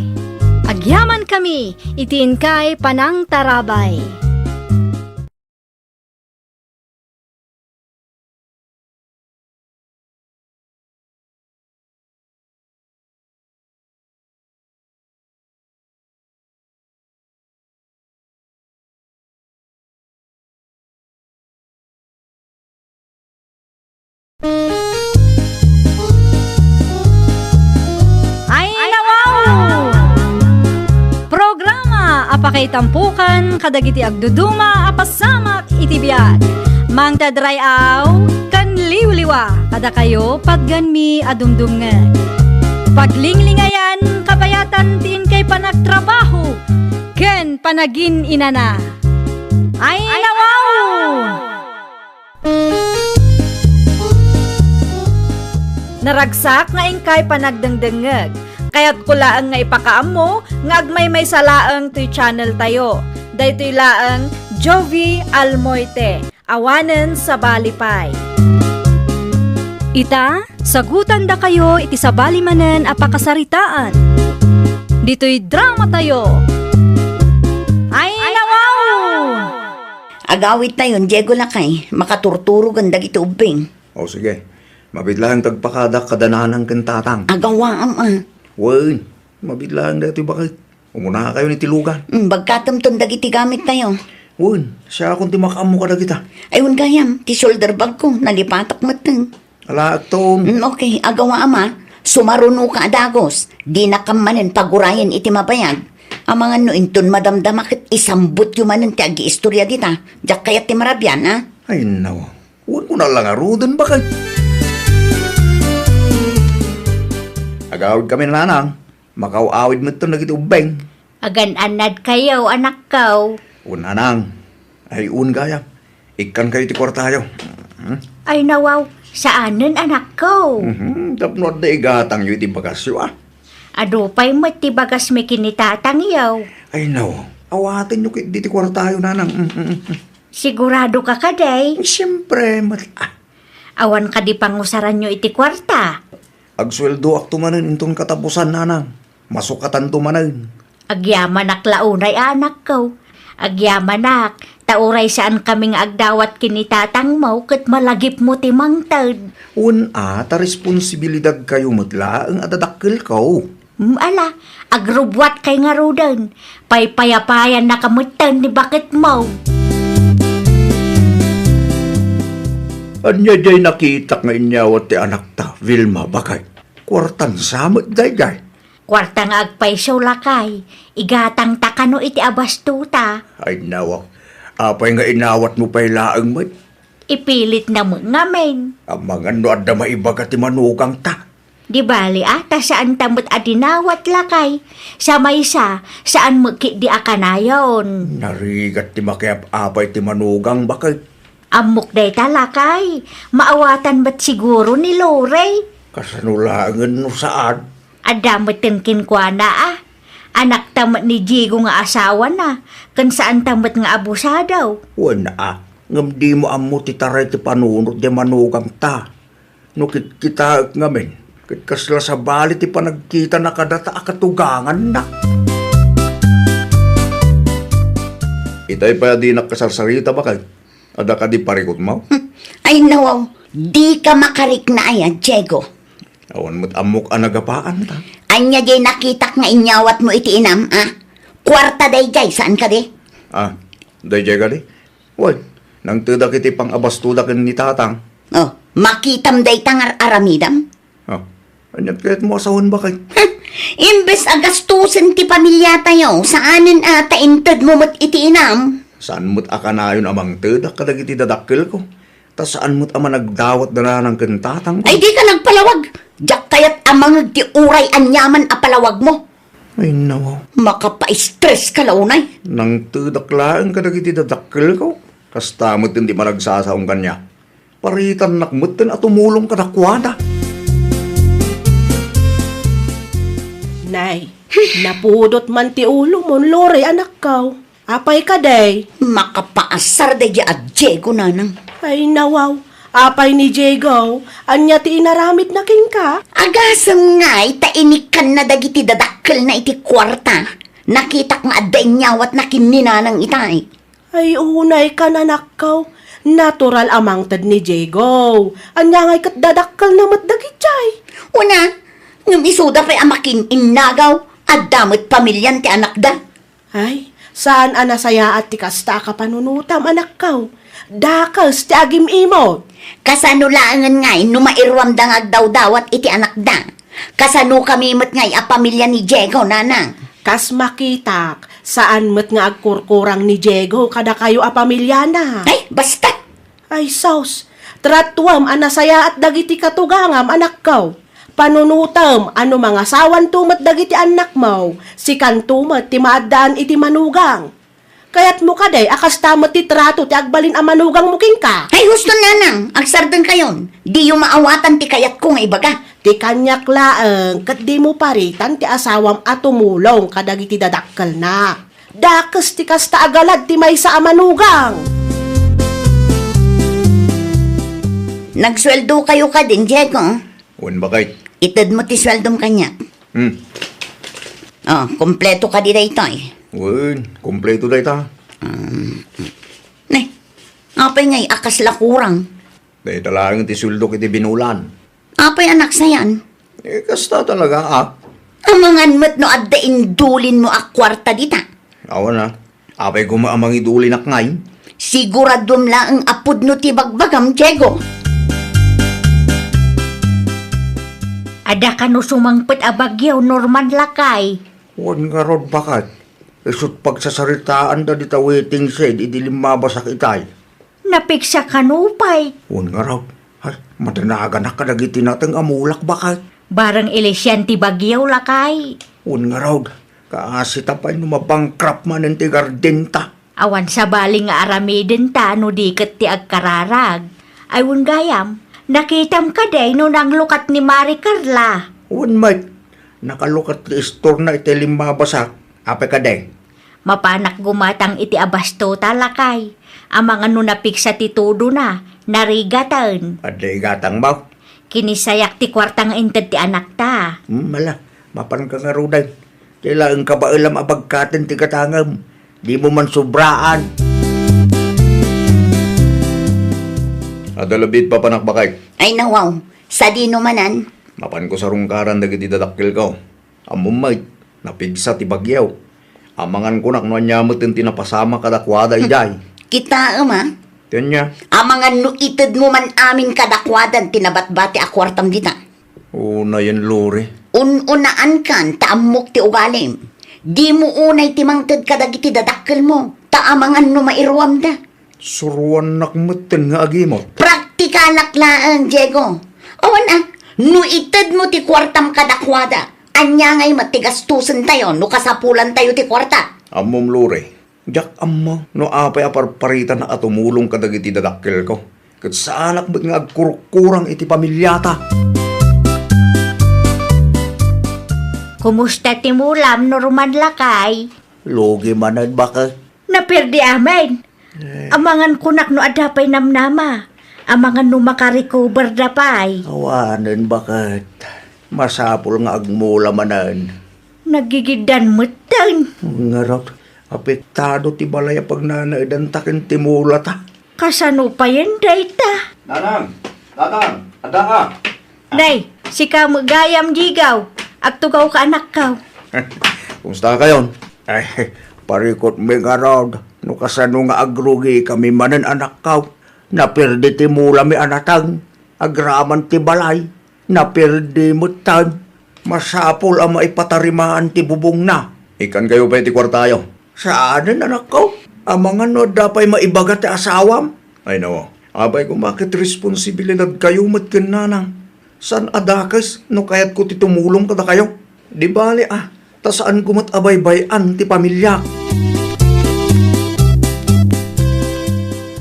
Agyaman kami, itiin kay Panang Tarabay. Apakay tampukan, kadagiti agduduma, apasamak iti biyag. Mang tadrayaw, kan liwliwa, kada kayo pagganmi adumdumngag. Paglinglingayan, kabayatan tiin kay panagtrabaho, ken panagin inana. Ay, nawaw! Naragsak nga ingkay panagdangdangag. Kaya't kulaang nga ipakaam mo, nga agmay may salaang to'y channel tayo. Daytoy laang Jovi Almoite, awanen sa balipay. Ita, sagutan da kayo iti sabali manen a pakasaritaan. Dito'y drama tayo. Ay, nawaw! Agawit na yun, Diego Lakay. Makaturturog ang dagiti ubing. O sige, mabidlang tagpakadak kadananang kentatang. Agawaam Wen, mabidlang dito bakit? Umuna kayo ni tilugan. Bagkatamton dagiti gamit tayo. Wen, siya akong timakam mo kada kita. Ayun gayam, ti shoulder bag ko, nalipatak mateng. Alaak to. Okay, agawaam sumaruno ka adagos. Di nakamanin pagurayan iti mabayag. Ang mga nointon madamdamakit isambut yung manin ti agi istorya dita. Diyak kaya ti marabyan, ha? Ay, nawa. Huwag mo na lang arudan bakit? Agawid kami na nanang. Makaw-awid mo ito nagitubeng. Agan-anad kayo, anak ko. Nanang. Ay, gaya. Ikan kayo ti kwartayo. Ay, nawaw. Saanan, anak ko? Tapnod na igatang yu iti bagasyo, Adupay mo ti bagas may kinitatang yaw. Ay, nawa. Awatin nyo di ti kwartayo, nanang. Sigurado ka kaday? Siyempre, Awan ka di pangusaran nyo iti kwarta. Agsweldo ak tumanan intong katapusan, nanang. Masukatan tumanan. Agyaman ak launay anak ko. Agyaman ak, tauray saan kaming agdawat kinitatang mo kat malagip mo ti mangtad. Ta responsibilidad kayo matla ang adadakkel ko. Ala, agrubwat kay nga rudan. Paypayapayan na kamutan ni bakit mo. Anya jay nakita nga inyawat ti anak ta, Vilma, bakay? Kwartan samot day. Kwarta nga agpaysaw lakay. Igatang takano iti abastuta. Ay nawa, apay nga inawat mo pa'y laang mo. Ipilit na mo ngamen. Ang mga no adda maibaga ti manugang ta. Di bali ata saan tamot adinawat lakay. Sa maysa, saan mo di akanayon. Narigat ti makiap apay ti manugang bakay. Amok day talakay. Maawatan ba't siguro ni Lore? Kasanulangan no saan? Adamot ng kinkwana Anak tamat ni Diego nga asawa na. Kan saan tamat nga abusadaw. Wala ngam di mo amo ti taray ti panunot di manugang ta. No kita ngamen. Kit kasla sa bali ti panagkita na kadata akatugangan na. Itay pa di nakasarsarita ba kay? Ada ka di parikot mo? Ay nawaw, di ka makarik na ayan, Diego. Awan mo't amok anagapaan ta. Anya jay nakitak nga inyawat mo iti inam, Kwarta day jay, saan ka di? Dayjay ka di? Uy, nang tudak iti pang abastudak ni tatang. Oh, makitam day tangar aramidam. Anyat kahit mo asawon ba kay? Imbes agastusin ti pamilya tayo, saanin ata inted mo mat iti inam? Saan mo't akanayon amang tudak kadag iti dadakkel ko? Ta saan mo't ama nagdawat na ng kentatang ko? Ay di ka nagpalawag. Diyak kayat amang ti uray anyaman apalawag mo. Ay nawa. Makapa-stress ka launay. Nang tudak laang kadag iti dadakkel ko? Kasta mo't hindi managsasaong kanya. Paritan nakmut at tumulong kadakwada. Nay, napudot man ti ulo mo, Lore, anak kaw. Apay ka day. Makapaasar day at Diego nanang. Ay nawaw, apay ni Diego, anya ti inaramid na king ka. Agasam nga'y tainikan na dagiti dadakkel na iti kwarta. Nakitak nga adda inyawat na kininanang itay. Ay unay ka nanak kaw. Natural amang tad ni Diego. Anya nga'y kat dadakkel na matdagitjay. Una, ngam isuda pa'y amakin innagaw at damot pamilyan ti anak da. Ay, saan anasaya at ti kasta ka panunutam anak kaw? Dakas ti agim imo. Kasanulangan nga'y numairwam da ngagdaw-dawat iti anak da. Kasano kami mat nga'y a pamilya ni Diego nanang. Kas makitak, saan met nga agkurkurang ni Diego kada kayo a pamilya na. Ay, basta. Ay saus, tratuam anasaya at dagiti katugangam anak kaw. Panunutam ano mga sawan tumat dagiti anak mo, si kantumat ti maadaan iti manugang. Kaya't mo kaday akas tamat ti trato ti agbalin a manugang mo king ka. Ay, husto nanang, agsardan kayon. Di yung maawatan ti kayat ko nga ibaga. Ti kanyak laeng kat di mo paritan ti asawam at tumulong kadagiti dadakkel na. Dakas ti kasta agalad ti maysa a manugang. Nagsweldo kayo ka din, Diego. Uwan ba kay? Itad mo ti sweldom kanya. Oh, kompleto ka di dayto eh. Uwan, kompleto day ta. Apay nga'y akas lakurang. Day talagang ti suldo kiti binulan. Apay anak sayan. Kasta talaga Amangan mo't no adda indulin mo ak kwarta dita. Awan na. Apay gumaamang iduli nak ngay. Siguradom lang ang apod no ti bagbagam, Diego. Ada ka no sumangpet a bagyaw, Norman lakay. Uwan nga rod bakat. Isut pagsasaritaan da dita waiting shed, idilim mabasak itay. Napiksa ka no pay. Uwan nga rod. Ay, madanagan na kadagiti nating amulak bakat. Barang ilisyan ti bagyaw lakay. Uwan nga rod. Kaasita pa numabangkrap man ng ti gardenta. Awan sa baling nga aramiden ta no diket ti agkararag. Aywon gayam, nakitam ka day no nang lukat ni Mari Carla. Uwan mate. Nakalukat ti store na iti limabasak. Ape ka day. Mapanak gumatang iti abasto talakay. Amang ano napiksa ti tudo na, narigatan. Aday gatang ba? Kinisayak ti kwartang inted ti anak ta. Mala, mapan ka nga ruday. Kailangan ka ba ilam abagkatin ti katangam? Di mo man sobraan. Adalabit pa panakbakay. Ay nawaw, sa di manan. Mapan ko sa rungkaran dagiti dadakkel ko. Amumay, napigsa ti bagyaw. Amangan ko nak nuanyamot yung tinapasama kadakwada ijay. Kita ama, Tiyan niya. amangan no itid mo man amin kadakwadan tinabatbati akwartam dita. Una yan, Lore. Unaan kan, taamok ti ugalim. Di mo unay timangtad kadagiti dadakkel mo. Taamangan no mairuam da. Suruan nakmutin nga agimot. Praktikalak laang, Diego. Awan no itid mo ti kwartam kadakwada. Anya ngay matigastusan tayo, no kasapulan tayo ti kwarta. Amom, Lore. Jak amma, no apay aparparitan na atumulong kadagiti dadakkel ko. Kat sa anak ba't nga agkurkurang iti pamilyata. Kumusta ti mulam, Norman Lakay? Logi manan baka. Napirdi amin. Amangan kunak no adapay namnama. Amangan no makarecover dapay. Awanan bakit. Masapol nga agmula manan. Nagigidan mo tan. Ngarap, apektado ti balaya pag nanaidan takin ti mula ta. Kasano pa yan, dayta? Nanang! Tatang! Ada ka! Day, si ka magayam jigaw. At tugaw ka anak ka. Kumusta kayon? Ay, parikot may garod. No kasano nga agrugi kami manan anak kaw. Napirdi ti mula mi anatang. Agraman ti balay. Napirdi mo tan. Masapol ang maipatarimaan ti bubong na. Ikan kayo ba iti kwartayo? Saanan anak ko? Amangan no dapay maibaga ti asawam. Ay nawa. Abay ko bakit responsibilidad kayo matkin nanang? San adakas no kayat ko ti tumulong kada kayo? Di bali ta saan ko abay-bayan ti pamilya?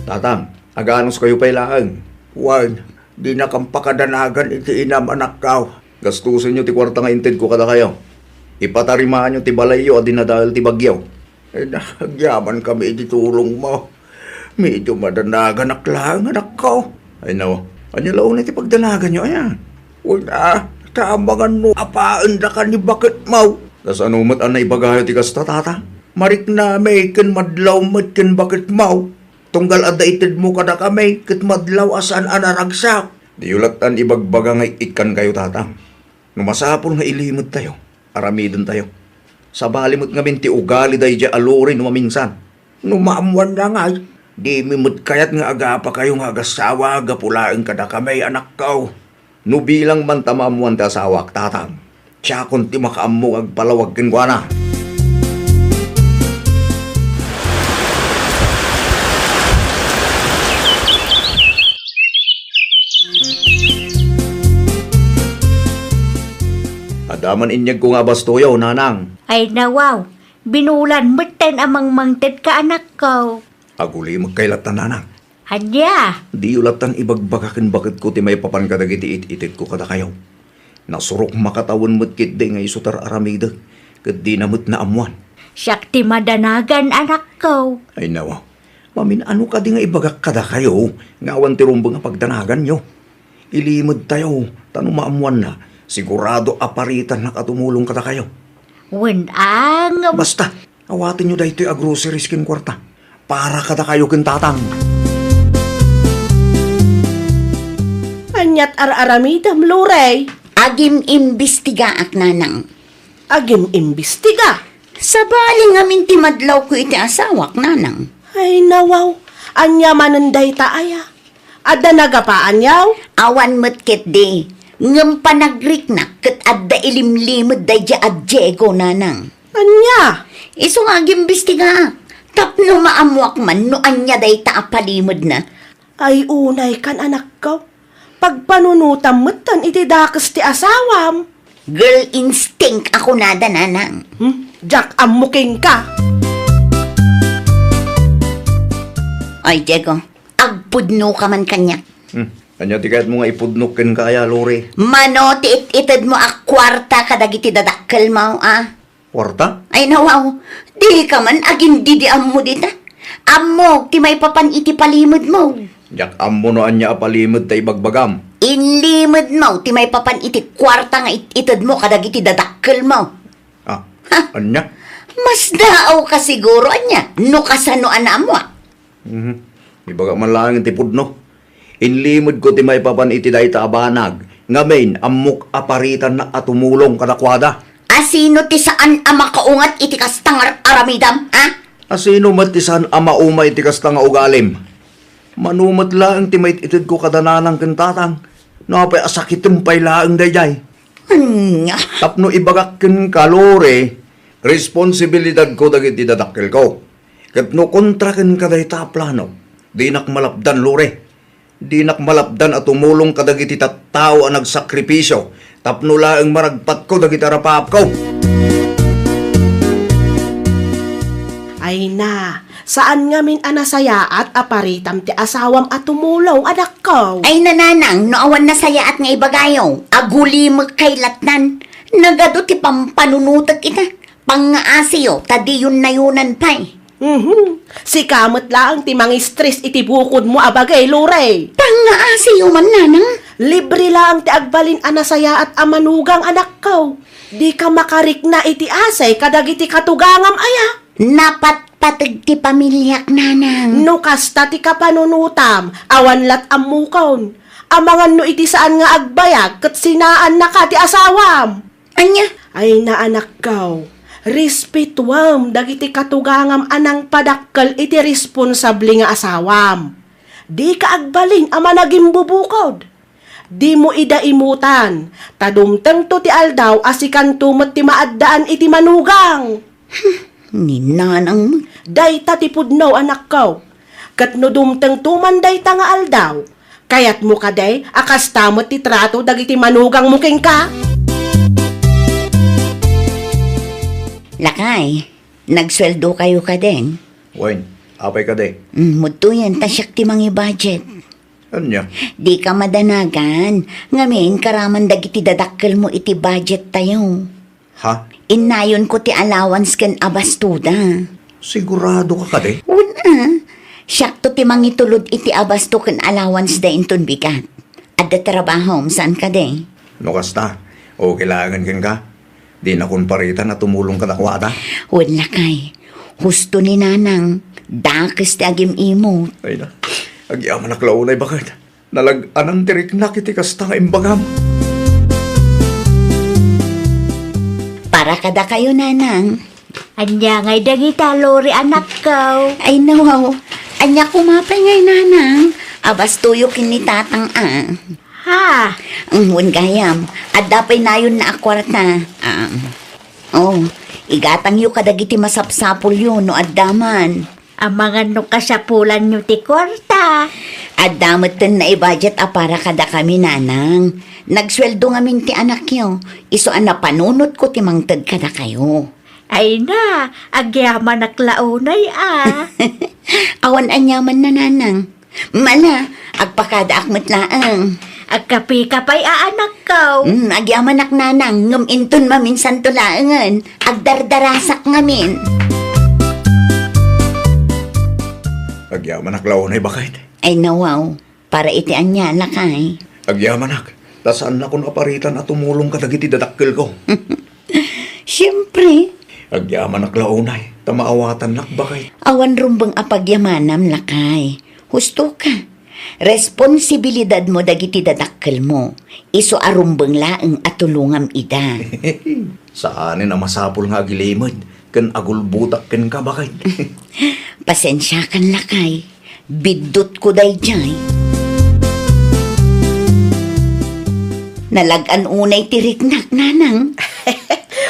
Tatang, aganos kayo pailaan? Wan, di na kang pakadanagan iti inam anak kaw. Gastusin nyo ti kwarta nga inted ko kada kayo. Ipatarimaan nyo ti balayo at dinadahal ti bagyaw. Eh, nagyaman kami iti tulong mo. Medyo madanagan aklang anak ko. Ay nawa. Anya laon ti pagdanagan nyo, ayan. Una, tamangan no apaan da ka ni bakit mo. Tas ano mat anay bagayo ti kasta tata? Marik na may ken madlaw mat ken bakit mo. Tunggal adaited mo kada kami ket madlaw asan anaragsak. Di ulatan ibagbaga nga ikan kayo tatang. Numasapol nga ilimod tayo. Aramidon tayo. Sa balimot nga minti ugali day dya alurin maminsan. Numaamuan na nga. Di mimut kayat nga agapa kayo nga agasawa agapulaing kada kami anak ko. No bilang man tamamuan ta asawak tatang. Tiya kun ti makaammo agpalawag kinkwana. Adaman inyag ko nga bastoyaw, nanang. Ay nawaw, binulan mo tan amang mangtad ka anak ko. Aguli magkailatan, nanang. Hadya, Di ulatan ibagbagakin bakit ko ti may papan kadagiti it-itit ko kada kayo. Nasurok makatawon mo't kit di nga isutar aramida. Kat di namot na amuan. siyak ti madanagan anak ko. Ay nawa. Mamin ano ka di nga ibagak kada kayo. Ngawan ti rumbo nga pagdanagan nyo. Ilimod tayo. Tanong maamuan na. Sigurado aparitan na katumulong kada kayo. Wenang, Basta, awatin nyo dahito yung groceries kin kwarta. Para kada kayo kin tatang. Anyat ar-aramidam, Lorey. agim imbestiga ak nanang. Agim imbestiga. Sa bali nga minti madlaw ko iti asawak nanang. Ay nawaw, anya mananday taaya. Ada nagapaan yaw? Awan mo't ket di. Ngem panagrik na ket adda ilimlimod day ja at Diego nanang. Anya? Iso nga agim imbestiga. Tapno maamuak man no anya day taapalimod na. Ay unay kan anak ko. Pagpanunutam mutan iti dakas ti asawam. Girl instinct ako nada nanang. Jack amuking ka. Ay Diego, agpudno ka man kanya. Anya ti kahit mo nga ipudnok kin kaya, Lore. Mano ti itid mo ak kwarta kadagiti dadakkel mo Kwarta? Ay nawaw, di ka man agin didiam mo dita. Ammo, ti may papan iti palimod mo. Jak ammo no anya apalimod tay bagbagam. Inlimod mo, ti may papan iti kwarta nga itid mo kadagiti dadakkel mo. Anya? Mas daaw ka siguro anya, no kasano ana mo. Ibaga man lang ti pudno. Inlimod ko ti may papan iti day tabanag. Ngamin, amok aparitan na atumulong kadakwada. Asino ti saan ama kaungat iti kastang aramidam, ha? Asino matisan ama umay ti kasta nga ugalim. Manumat laang ti may itid ko kadananang kentatang. Napay asakitin pay laang dayay. Anya. Tapno ibagak ken kalore, responsibilidad ko dagiti dadakkel ko. Kat no kontra ken kaday taplano, di nak malapdan lore. Di nak malapdan at tumulong kadagiti tattao ang nagsakripisyo. Tapno laang maragpat ko dagiti arapap ko. Ay na, saan nga min anasaya at aparitam ti asawam at tumulong anak ko? Ay nananang, noawan na saya at nga ibagayaw. Aguli mo kay latnan. Nagado ti pampanunutat ita. Pangaasiyo, tadi yun na yunan pa'y. Si kamot lang ti mga stress iti bukod mo abagay, lure. Pangaasiyo man nanang. Libre lang ti agbalin anasaya at amanugang anak ko. Di ka makarik na iti asay kadagiti katugangam aya. Napatpatag ti pamilyak nanang. No kasta ti kapanunutam, awan lat amukon. Amangan no iti saan nga agbayag, kat sinaan na ka ti asawam. Anya? Ay na anak ko, respetuam dagiti katugangam anang padakkel iti responsable nga asawam. Di ka agbalin ama naging bubukod. Di mo idaimutan, tadumteng to ti aldaw asikan tumot ti maaddaan iti manugang. Ni nanang. Dayta ti pudno anak ko. Kat no dumteng tuman dayta nga aldaw. Kayat mo kaday, akas tamot ti trato dagiti manugang muking ka. Lakay, nagsweldo kayo ka din. Wen, apay ka day. Mudto yan, tasyak ti mangi budget. Anya? Di ka madanagan. Ngamin, karaman dagiti dadakkel mo iti budget tayo. Ha? Inayon ko ti allowance ken abastuda. Sigurado ka ka day? Una, syakto ti mangitulod iti abasto ken allowance da inton bigat. Adda trabaho, saan ka de? No kasta, o kailangan ken ka? Di na kun paritan na tumulong ka dakwada. Wala kay. Husto ni nanang. Dakes ti agim imo. Ay na, agyaman naklaunay bakit? Nalag-anang tirik na kiti kasta nga imbagam. Para kada kayo, nanang. Anya ngay dagita lori anak ko. Ay, nawaw. Anya kumapay ngay, nanang. Abastuyo kini tatang, Ha? Ang gayam. At dapay na yun na akwarta. Igatang yu kadagiti masapsapol yun, no addaman. Amangan no kasapulan nyo ti kwarta. Addamat ten na i-budget para kada kami, nanang. Nagsweldo nga min ti anak yo. Iso na panunot ko ti mangtad kada kayo. Ay na, agyaman naklaunay Awan anyaman na, nanang. Mana, agpakada akmat laang. Agkapi-kapay anak ko. Agyaman ak nanang, ngam inton maminsan tulaangan. Agdardarasak ngamin. Agyaman naklaunay bakit? Ay nawaw, para iti anya lakay. Agyaman nak, tasaan na kun aparitan at tumulong ka dagiti dadakkel ko. Siyempre, Agyaman naklaunay, tamaawatan nak bakit? awan rumbang apagyamanam lakay. Husto ka. Responsibilidad mo dagiti dadakkel mo. Iso arumbang laeng at tulungam ida. Saanin ang masapul nga agilimod, kan agulbutak ken ka bakit? Pasensya kan lakay. Bidot ko dayjay. Nalagan unay tiriknak, nanang.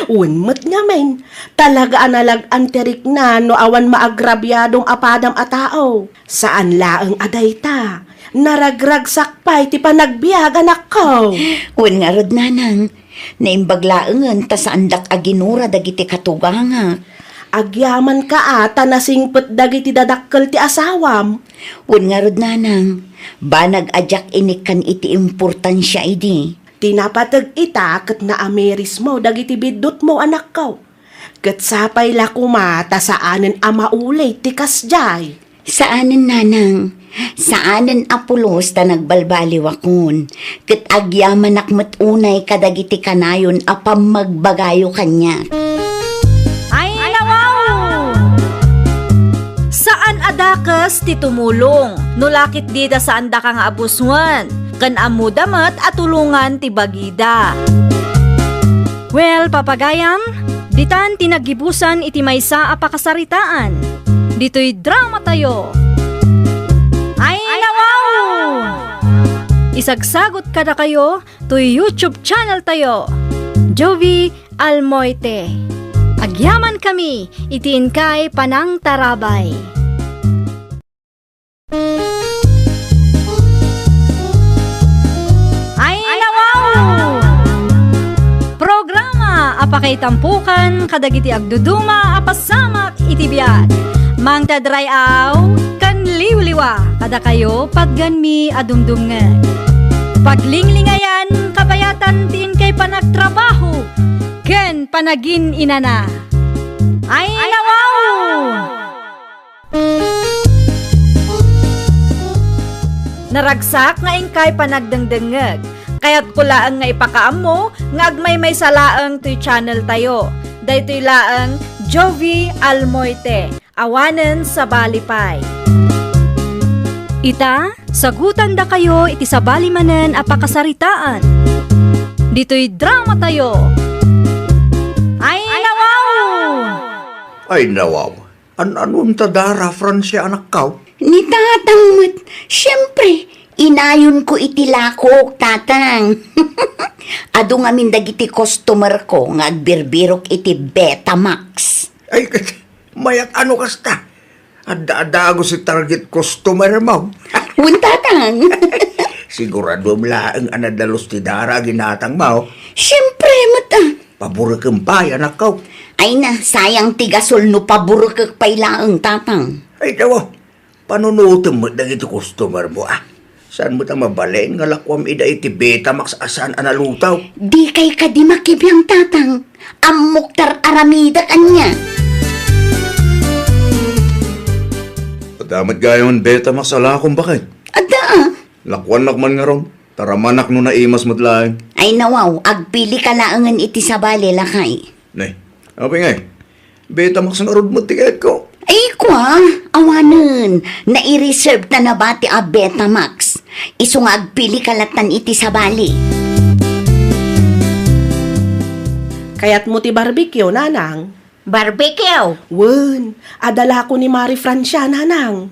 Unmet nga men. Talaga analag anterik na no awan maagrabyadong apadam a tao. Saan laeng adayta? Naragragsak pa'y ti panagbiag anak ko. Wen nga rod, nanang. Naimbaglaengan ta sa andak aginura dagiti katuganga. Agyaman ka ata nasingpet dagiti dadakkel ti asawam. Wen nga rod, nanang. Banag ajak inikan iti importansya idi. Tinapatag ita ket naamiris mo dagiti bidot mo anak ko. Ket sapay la kumata saanen ama ulay ti kasjay. Saanen, nanang? Saanen apulos ta nagbalbaliwakon. Ket agyaman akmet unay kadagiti kanayon apam magbagayo kanya. Ay nawaw! Saan ada Lakas ti tumulong, nulakit dida sa anda ka nga abuswan, kan amu damat at tulungan ti bagida. Well, papagayam, ditan tinagibusan iti maysa a pakasaritaan. Dito'y drama tayo. Ay nawaw! Isagsagot kada kayo to'y YouTube channel tayo. Jovi Almoite. Agyaman kami, itiin kay Panang Tarabay. Ay nawaw! Programa apakay tampukan kadagiti agduduma apasamak iti biag. Mang tadrayaw kan liwliwa kada kayo pagganmi adumdumngan. Paglinglingayan kabayatan tin kay panagtrabaho ken panagin inana. Ay nawaw! Naragsak nga ingkay panagdengdengeg, kaya't kulaang nga ipakaam mo nga agmay may salaang to'y channel tayo. Daytoy laang Jovi Almoite, awanen sa Balipay. Ita, sagutan da kayo iti sabali manen a pakasaritaan. Dito'y drama tayo. Ay nawaw! Ay nawaw, anong tadara, Francia, anak kaw? Ni tatang mat, siyempre, inayon ko itilako, tatang. Ado nga min dagiti customer ko nga agbirbirok iti Betamax. Ay, mayat ano kasta? Ada-adago si target customer mo. Tatang. Sigurado laang anadalos ti dara ginatang mo. Siyempre, mata. Paburakang pa, anak kaw. Ay na, sayang tigasol no paburukak pailaang, tatang. Ay, dawa, panunutin mo dagiti customer mo, ah. Saan mo ta mabalin nga lakwam ida iti Betamax asan analutaw? Di kay kadi makibiyang, tatang. Amuktar aramida kanya. Padamat gayon Betamax ala akong bakit. Ada. Lakwan nakman nga ron. Taramanak no naimas matlaing. Ay nawaw, agpili ka laangan iti sabali lakay. Nay, apa nga Betamax na rod mo tiket ko. Ay kwa, awanan, nai-reserve na nabati a Betamax. Iso nga agpili kalatan iti sabali. Kayat mo ti barbecue, nanang. Barbecue. Wen, adala ko ni Mari Francia, nanang.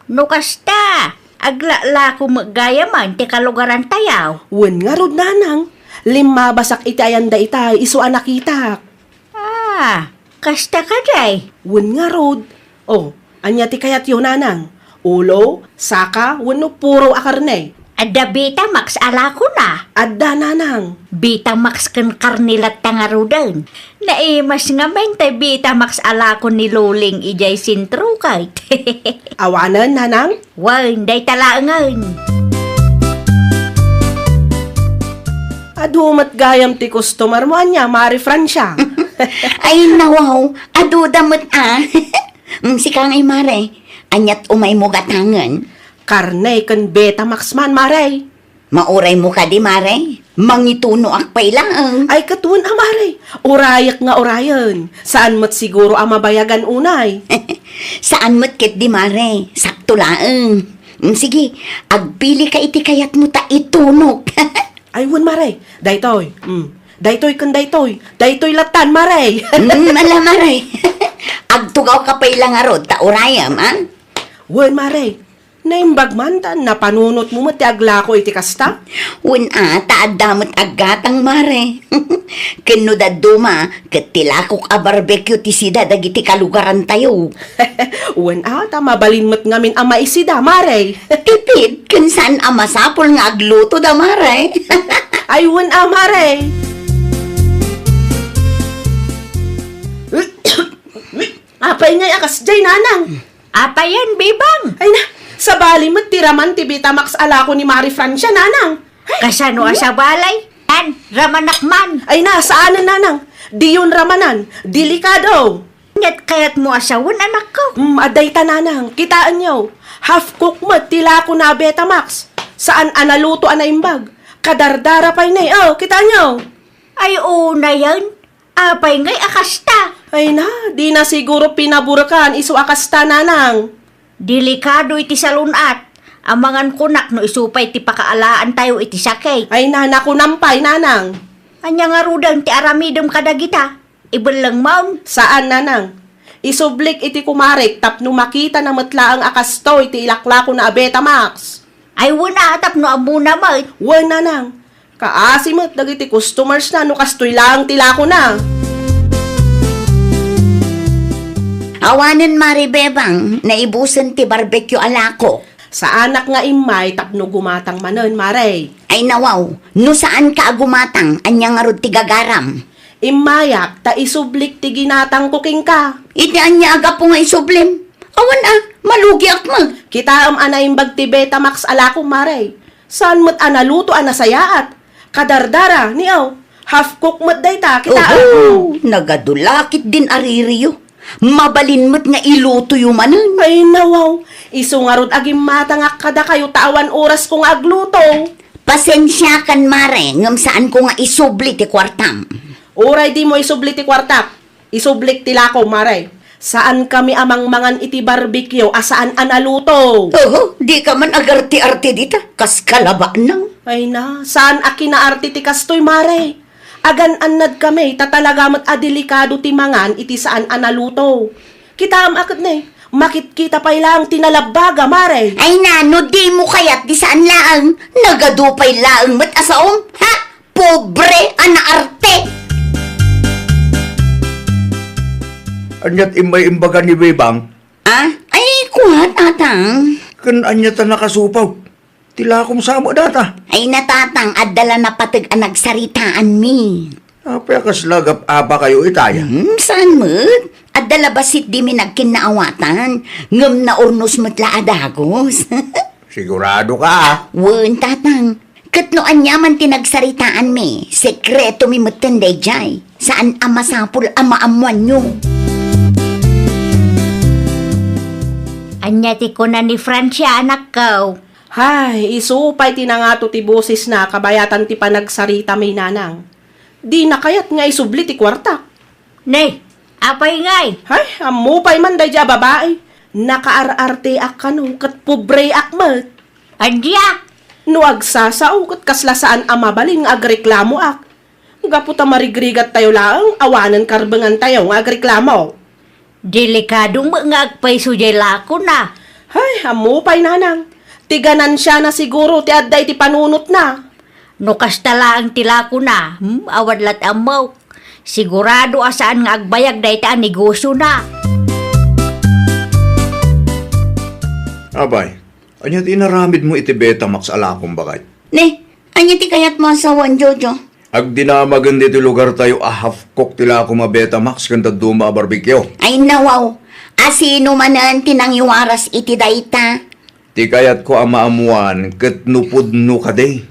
No kasta, aglala ko magayaman ti kalugaran tayaw. Wen nga rod, nanang. Lima basak iti ayanda itay, iso anak itak. Ah, kasta ka day. Wen nga rod. Oh, anya ti kayat yun, nanang. Ulo, saka, wano puro akarne. Adda Betamax ala ko na. Adda, nanang. Betamax kan karnilat tangarudan. Naimas nga men tay Betamax ala ko ni Luling ijay sintro kahit. Awanan, nanang. Wan, day talaangan. Adumat gayam ti customer mo anya, Mari Francia. Ay nawaw, adu damot ah. Si kang ay mare, anyat umay mo gatangan. Karne kan Betamax man, Mare. Mauray mo ka di mare, mangituno akpay lang. Ay katuan, Mare. Urayak nga orayan. Saan mo't siguro ang mabayagan unay? Saan mo't kit di mare, sakto laang. Sige, agpili ka iti kayat mo ta itunok. Ay, wan, Mare. Daytoy. Daytoy kan daytoy. Daytoy latan, Mare. Mala mare. Agtugaw ka pa'y lang arod, ta urayam, ah? Wan, Mare. Naimbag man tan, napanunot mo mati aglako iti kasta? Wan taadamot agatang mare. Kano da duma, katilakok a barbecue ti sida dagiti kalugaran tayo. Wan mabalin mo't ngamin ama isida, Mare. Tipid, kun saan ang masapol nga agluto da mare. Ay, wan, Mare. Apay ngay akas jay, nanang. Apa yan, bibang? Ay na, sa bali mo't tiraman ti Betamax alako ni Mari Francia, nanang. Kasano sa balay? Yan, ramanakman. Ay na, saan nanang? Di yun ramanan, delikado. Ngat kayat mo asawan, anak ko. Aday ta, nanang, kitaan nyo. Half cook mo't tila ko na Betamax. Saan analuto anaimbag? Kadardara pa'y na, kitaan nyo. Ay, una yan. Apay ngay akasta. Ay na, di na siguro pinaburakan iso akasta, nanang. Delikado iti salunat. Amangan kunak no isupay ti pakaalaan tayo iti sakay. Ay nana ko nampay, nanang. Anya nga rudang ti aramidom kadagita. Ibelang maun. Saan, nanang? Isublik iti kumarik tapno makita na matla ang akasto iti ilakla ko na Betamax. Ay wala atap no amuna mo. Wan, nanang. Kaasimot dagiti customers na no kastoy lang tila ko na. Awanan maribebang, naibusan ti barbecue alako. Sa anak nga imay tapno gumatang manen, maray. Ay nawaw, no saan ka agumatang, anya nga rod ti gagaram. Imayak, ta isublik ti ginatang kuking ka. Iti anya aga po nga isublim. Awan malugi akmag. Kita anaimbag ti Betamax alako, maray. Saan mo't analuto anasayaat? Kadardara, niyaw. Half cook mo't day ta, kita Nagadulakit din aririyo. Mabalin mo't nga iluto yumanan. Ay nawaw, isungarod agim mata nga kada kayo tawan oras kong agluto. Pasensya kan mare, ngam saan ko nga isubli ti kwartam. Oray di mo isublik ti kwartak, isublik ti lako, maray. Saan kami amang mangan iti barbecue, asaan analuto? Di ka man agarti-arti dita, kas kalaba nang. Ay na, saan akinaarti ti kastoy, maray? Agan anad kami, tatalagamat adelikado ti mangan iti saan analuto. Kita akit na makit-kita pa ilang tinalabaga, maray. Ay nano, di mo kayat di saan laang. Nagadupay laang mat asaom. Ha? Pobre, anaarte. Anyat imay imbaga ni Bebang, Ay, kuha tatang. kan anyat na nakasupaw. Tila akong samo data. Ay natatang, adala na patag ang nagsaritaan mi. Apay kaslagap aba kayo itaya. Saan mo't? Adala basit di mi nagkinaawatan. Ngam na urnos mo't laadagos. Sigurado ka. Wen tatang, katno anyaman tinagsaritaan mi. Sekreto mi matanday jay. Saan ama sapul ama amuan nyo. Anya ti ko na ni Francia anak ko. Hay, isupay tinangato ti boses na kabayatan ti panagsarita may nanang. Di na kayat nga isubli ti kwarta. Nay, apay ngay. Hay, amupay man day dya babae. Nakaararte ak kanu kat pobre akmat. Adya, No agsasao kat kaslasaan amabalin nga agreklamo ak. Gaputa marigrigat tayo lang, awanan karbangan tayo nga agreklamo. delikadong mga agpay sujay lako na. Hay, amupay nanang. Tiganan siya na siguro ti adday ti panunot na. No kastala ang tilako na, awad lat amaw. Sigurado asaan nga agbayag dahi ta negosyo na. Abay, anyat inaramid mo iti Betamax alakong bakay. Ne, anya ti kayat mo asawan, Jojo? Ag dinamagan dito lugar tayo half cook tila ako Betamax kanta duma barbecue. Ay nawaw, asino manan tinangyiwaras iti dayta. Ti kayat ko amaamuan ket nupudno ka day.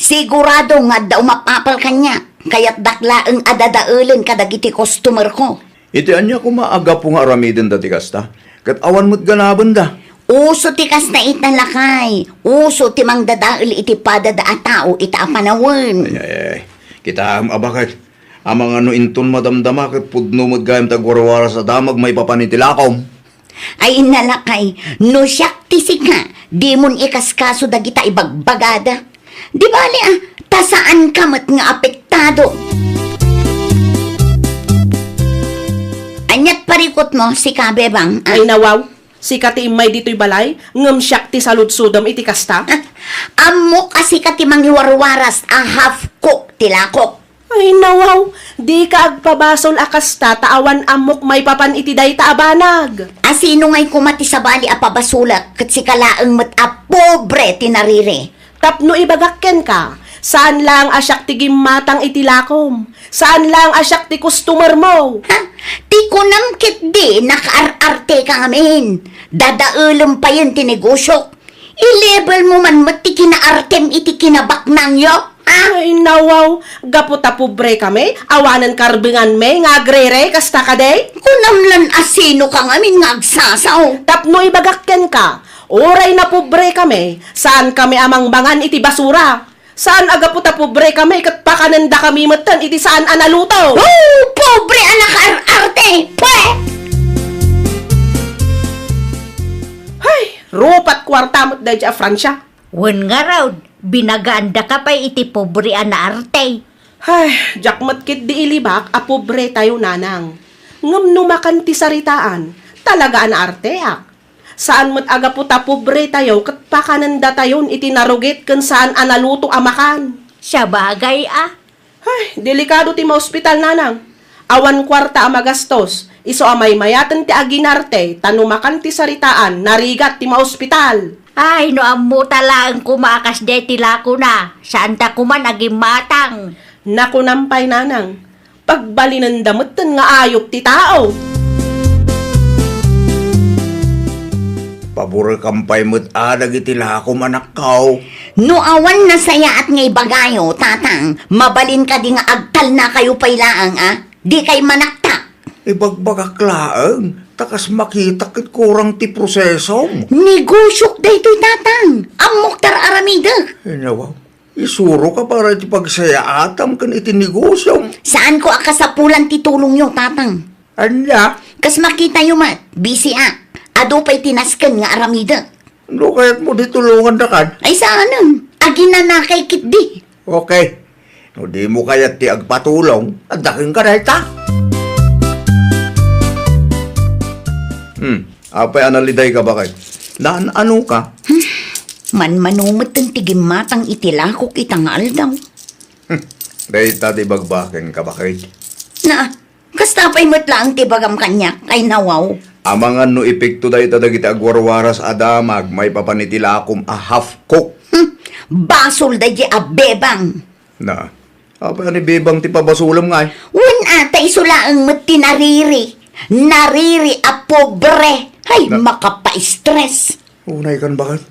Sigurado nga daw mapapal kanya. Kaya't dakla ang adadaulan kadagiti customer ko. Iti anya ko maaga po nga aramidin dati kasta. Ket awan mo't ganaban da. Uso ti kas na italakay. Uso ti mang dadaul iti padada a tao ita apanawan. Ay. Kita abakit. Amang ano inton madamdama ket pudno mo't gayam tagwarwara sa damag may papanitilakom. Ay nalakay, no siyak ti sika. Di mon ikaskaso dagita ibagbagada. Di bali tasaan ka mat nga apektado. Anyat parikot mo si Kabebang. Ay nawaw, si kati imay dito'y balay, ngam siyak ti saludsudam iti kasta. Amo kasi ka ti mangiwarwaras a half cook tilakok. Ay nawaw, di ka agpabasol akasta taawan amok may papan iti day taabanag. Asino ngay kumati sa bali a pabasulat kat si kalaang mat a pobre tinarire. Tapno ibagakken ka, saan lang asyak ti gimatang iti lakom? Saan lang asyak ti customer mo? Ha? Ti kunam kit di nakaararte ka ngamin. Dadaulam pa yan ti negosyo. I-level mo man mati kinaartem iti kinabaknang yo. Ay nawaw, gaputa pobre kami, awanan karbingan me, nga agrere, kasta ka day? Kunam lan asino ka ngamin nga agsasaw. Tapno ibagakken ka, oray na pobre kami, saan kami amang bangan iti basura? Saan agaputa pobre kami, kat pakananda kami matan, iti saan analuto? Oh, pobre anak arte. Pwe! Hay, Rupat kwarta mo't dahi a Fransya. Wen nga raw, binagaanda ka pa iti pobre na arte. Ay, jakmat kit di ilibak, a pobre tayo nanang. Ngam numakan ti saritaan, talaga an arteak. Saan mo't aga po ta pobre tayo, kat pakananda tayon iti narugit kan saan analuto amakan. Sa bagay Ay, delikado ti ma-hospital nanang. Awan kwarta a magastos, iso amay mayatan ti aginarte, tanumakan ti saritaan, narigat ti ma-hospital. Ay, no ammo talang kumakas de tilako na. Saan ta kuman aging matang. Naku nampay nanang, pagbalinan damutan nga ayop ti tao. Pabor kampay mo't adag iti lakom anak kao. No awan na saya at ngay bagayo, tatang, mabalin ka di nga agtal na kayo pailaang, Di kay manakta. Ibagbagak laang, takas makita kit kurang ti proseso. Negosyok daytoy tatang, amok tar aramida. Nawaw, isuro ka para iti pagsaya atam kan iti negosyo. Saan ko akasapulan ti tulong yo, tatang? Anya, Kas makita yo mat, busy Ado pa'y tinaskan nga aramida. no kaya't mo di tulungan na kan? Ay saan aginanakay kit di. Okay, no di mo kaya't ti agpatulong, at daking ka dahil ta. Apay analiday ka ba kay? Naan ano ka? Manumot ang tigimatang itilakok itang aldaw. Dahil tati bagbakin ka ba kay? Na, kastapay mo't lang tibagam kanya kay nawaw. Amangan no epekto dahi tadag iti agwarwaras adamag, may papanitilakom a half cook. Basol da di abebang. Na, apay ani bebang ti pabasulam nga eh. Wan ata isulaang mo't tinariri. Nariri a pobre. Ay, makapa-stress. Unay kan ba kay?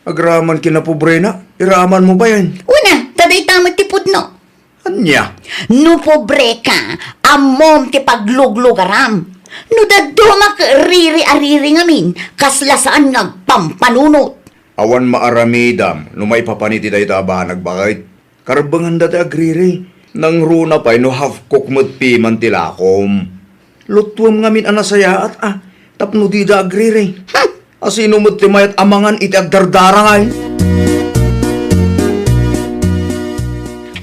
Agraman kinapobre na, iraman mo ba yan? Una, taday tamat ti pudno. Anya? No pobre ka, amom ti pagluglugaram. No daduma ka riri-ariri ngamin, kaslasaan ngagpampanunot. Awan maaramidam, no may papaniti dahi tabahan nagbakit. Karbangan dati agriri, nang runa pa'y no half cook mo't piman tilakom. Lutuam ngamin anasaya at tapno di da agriri. Asino mo't timayat amangan iti agdardara nga eh.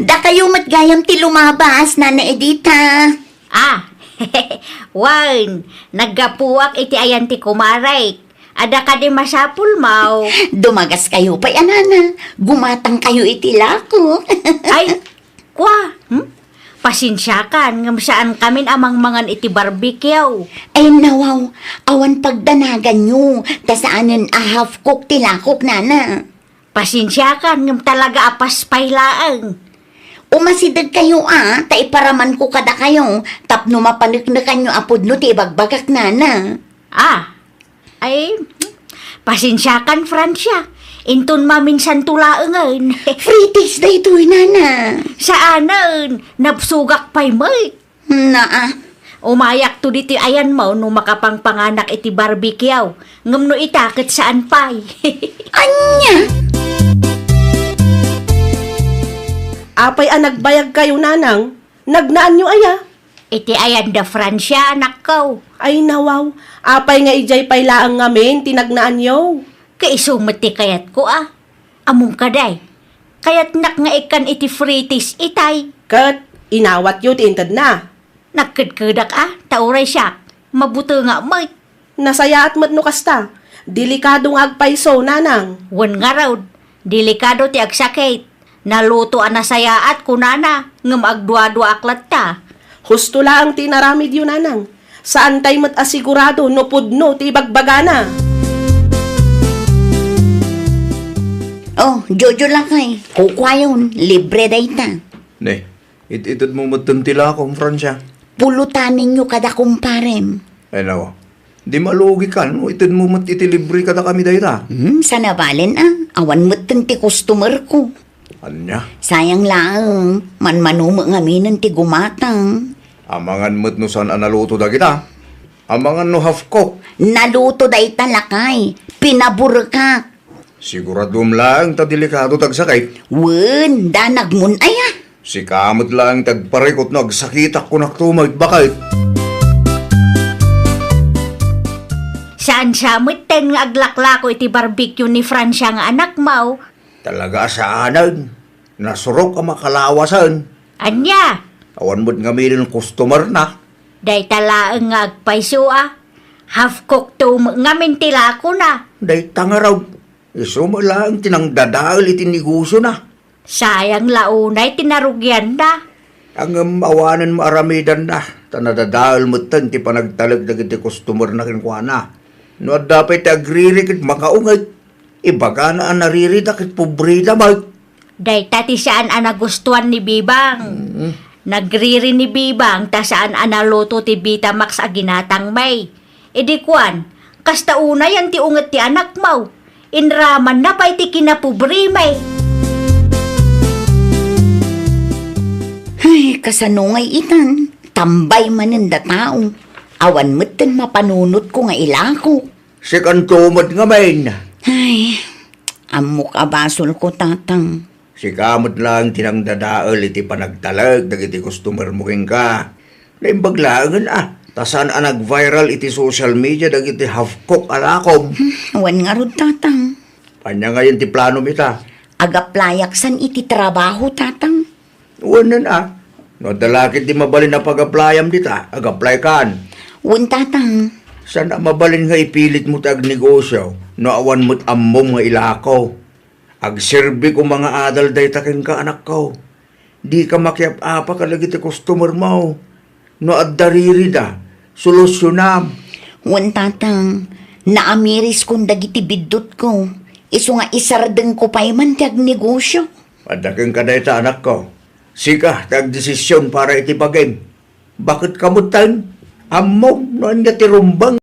Da kayo matgayam ti lumabas, Nana Edita. Wan, naggapuak iti ayan ti kumaray. Ada ka di masapul mau. Dumagas kayo pa, anana. Gumatang kayo itilako. Ay, kwa, Pasinsya kan, ngam saan kamin amang mangan iti barbecue. Ay nawaw, awan pagdanagan nyo. Tasaanan a half cook tilakok, Nana. Pasinsya kan, ngam talaga apas pailaang. Umasidag kayo taiparaman ko kada kayo, tapno mapaniknakan nyo apod no ti bagbagak, Nana. Ay, pasinsya kan, Fransya. Inton maminsan tulaangan. Fritis da ito'y, Nana. Saanan, nabsugak pa'y may. Umayak to diti ayan mo no makapangpanganak iti barbecue. Ngam no itakit saan pa'y. Anya? Apay nagbayag kayo nanang, nagnaan nyo aya. Iti ayan da Fransya, anak ko. Ay nawaw, apay nga ijay pailaang ngamin, tinagnaan nyo. Kaisumati kayat ko Among kaday. Kayat nak nga ikan iti fritis itay. Kat, inawat yun, tiintad na. Nagkadkadak tauray siya. Mabuto nga may. Nasaya at matno kasta. Delikado nga agpaiso, nanang. Wan nga raw, delikado ti agsakit. Naluto anasaya at kunana, ngam agdua-dua aklat ta. Husto lang tinaramid yun, nanang. Saan tayo mat asigurado, no pudno, ti bagbagana. Oh, Jojo lang kay. Kukwayon, libre day ta. Ne, itid mo matuntilakom, Fransya. Pulutanin nyo kada kumparem. Ay nawa, di malugi ka, no? Itid mo matitilibre kada kami dahi ta. Sana balen awan mo't ti customer ko. Anya? Sayang lang, manmanumo ngamin ti gumatang. Amangan mo't no saan analuto da kita. Amangan no half cook. Naluto day talakay, pinaburkak. Siguradum lang ta delikado tagsakit. Wen, danagmun aya. Si kamot lang tagparikot no agsakitak ko naktumag bakit. Saan samutin nga aglaklako iti barbecue ni Francia nga anak mo? Talaga saanan. Nasurok ang makalawasan. Anya, Awan mo't nga milin customer na. day talaang nga agpaiso Half cooked to nga mintila ko na. Day tangaraw. Iso mo lang tinangdadaal iti negosyo na. Sayang launay tinarugyan na. Ang awanan mo aramidan na. Tanadadaal mo tan ti panagtalag na iti customer na kinkwana. No dapat agririkit makaungay. Ibaga na ang nariridakit pobrida mag. Day tati saan nagustuhan ni Bibang. Nagriri ni Bibang ta saan naluto ti Vitamax a ginatang may. Idi kwan, kasta una yan ti unget ti anak mo. Inraman na pa'y ti kinapubri may. Ay, kasanungay itan. Tambay maninda tao. Awan mo't tan mapanunot ko nga ilako. Si kantumad nga main. Ay, amok abasol ko tatang. Si kamot lang tinangdadaal iti panagtalag dagiti customer mo king ka. Naimbaglangan tasan nag-viral iti social media dagiti half-cook alakom. Awan nga rod tatang. Kanya ngayon ti plano mita. Agaplayaksan iti trabaho tatang. Uwanan No dalakit di mabalin na pag-applyam dita. Ag-apply kan. Wan tatang. Sana mabalin nga ipilit mo tag negosyo. No awan mo't ammom nga ilakaw. Agserbi ko mga adal day takin ka anak ko. Di ka makiap-apa kalagi ti customer mo. No addariri da. Solusyonam. Wan tatang. Naamiris kong dagiti bidot ko. Iso nga isardeng ko pa'y man tiag negosyo. Padaking ka day ta anak ko. Sika, tag-desisyon para itipagim. Bakit kamutan? Amog, noon nga ti rumbang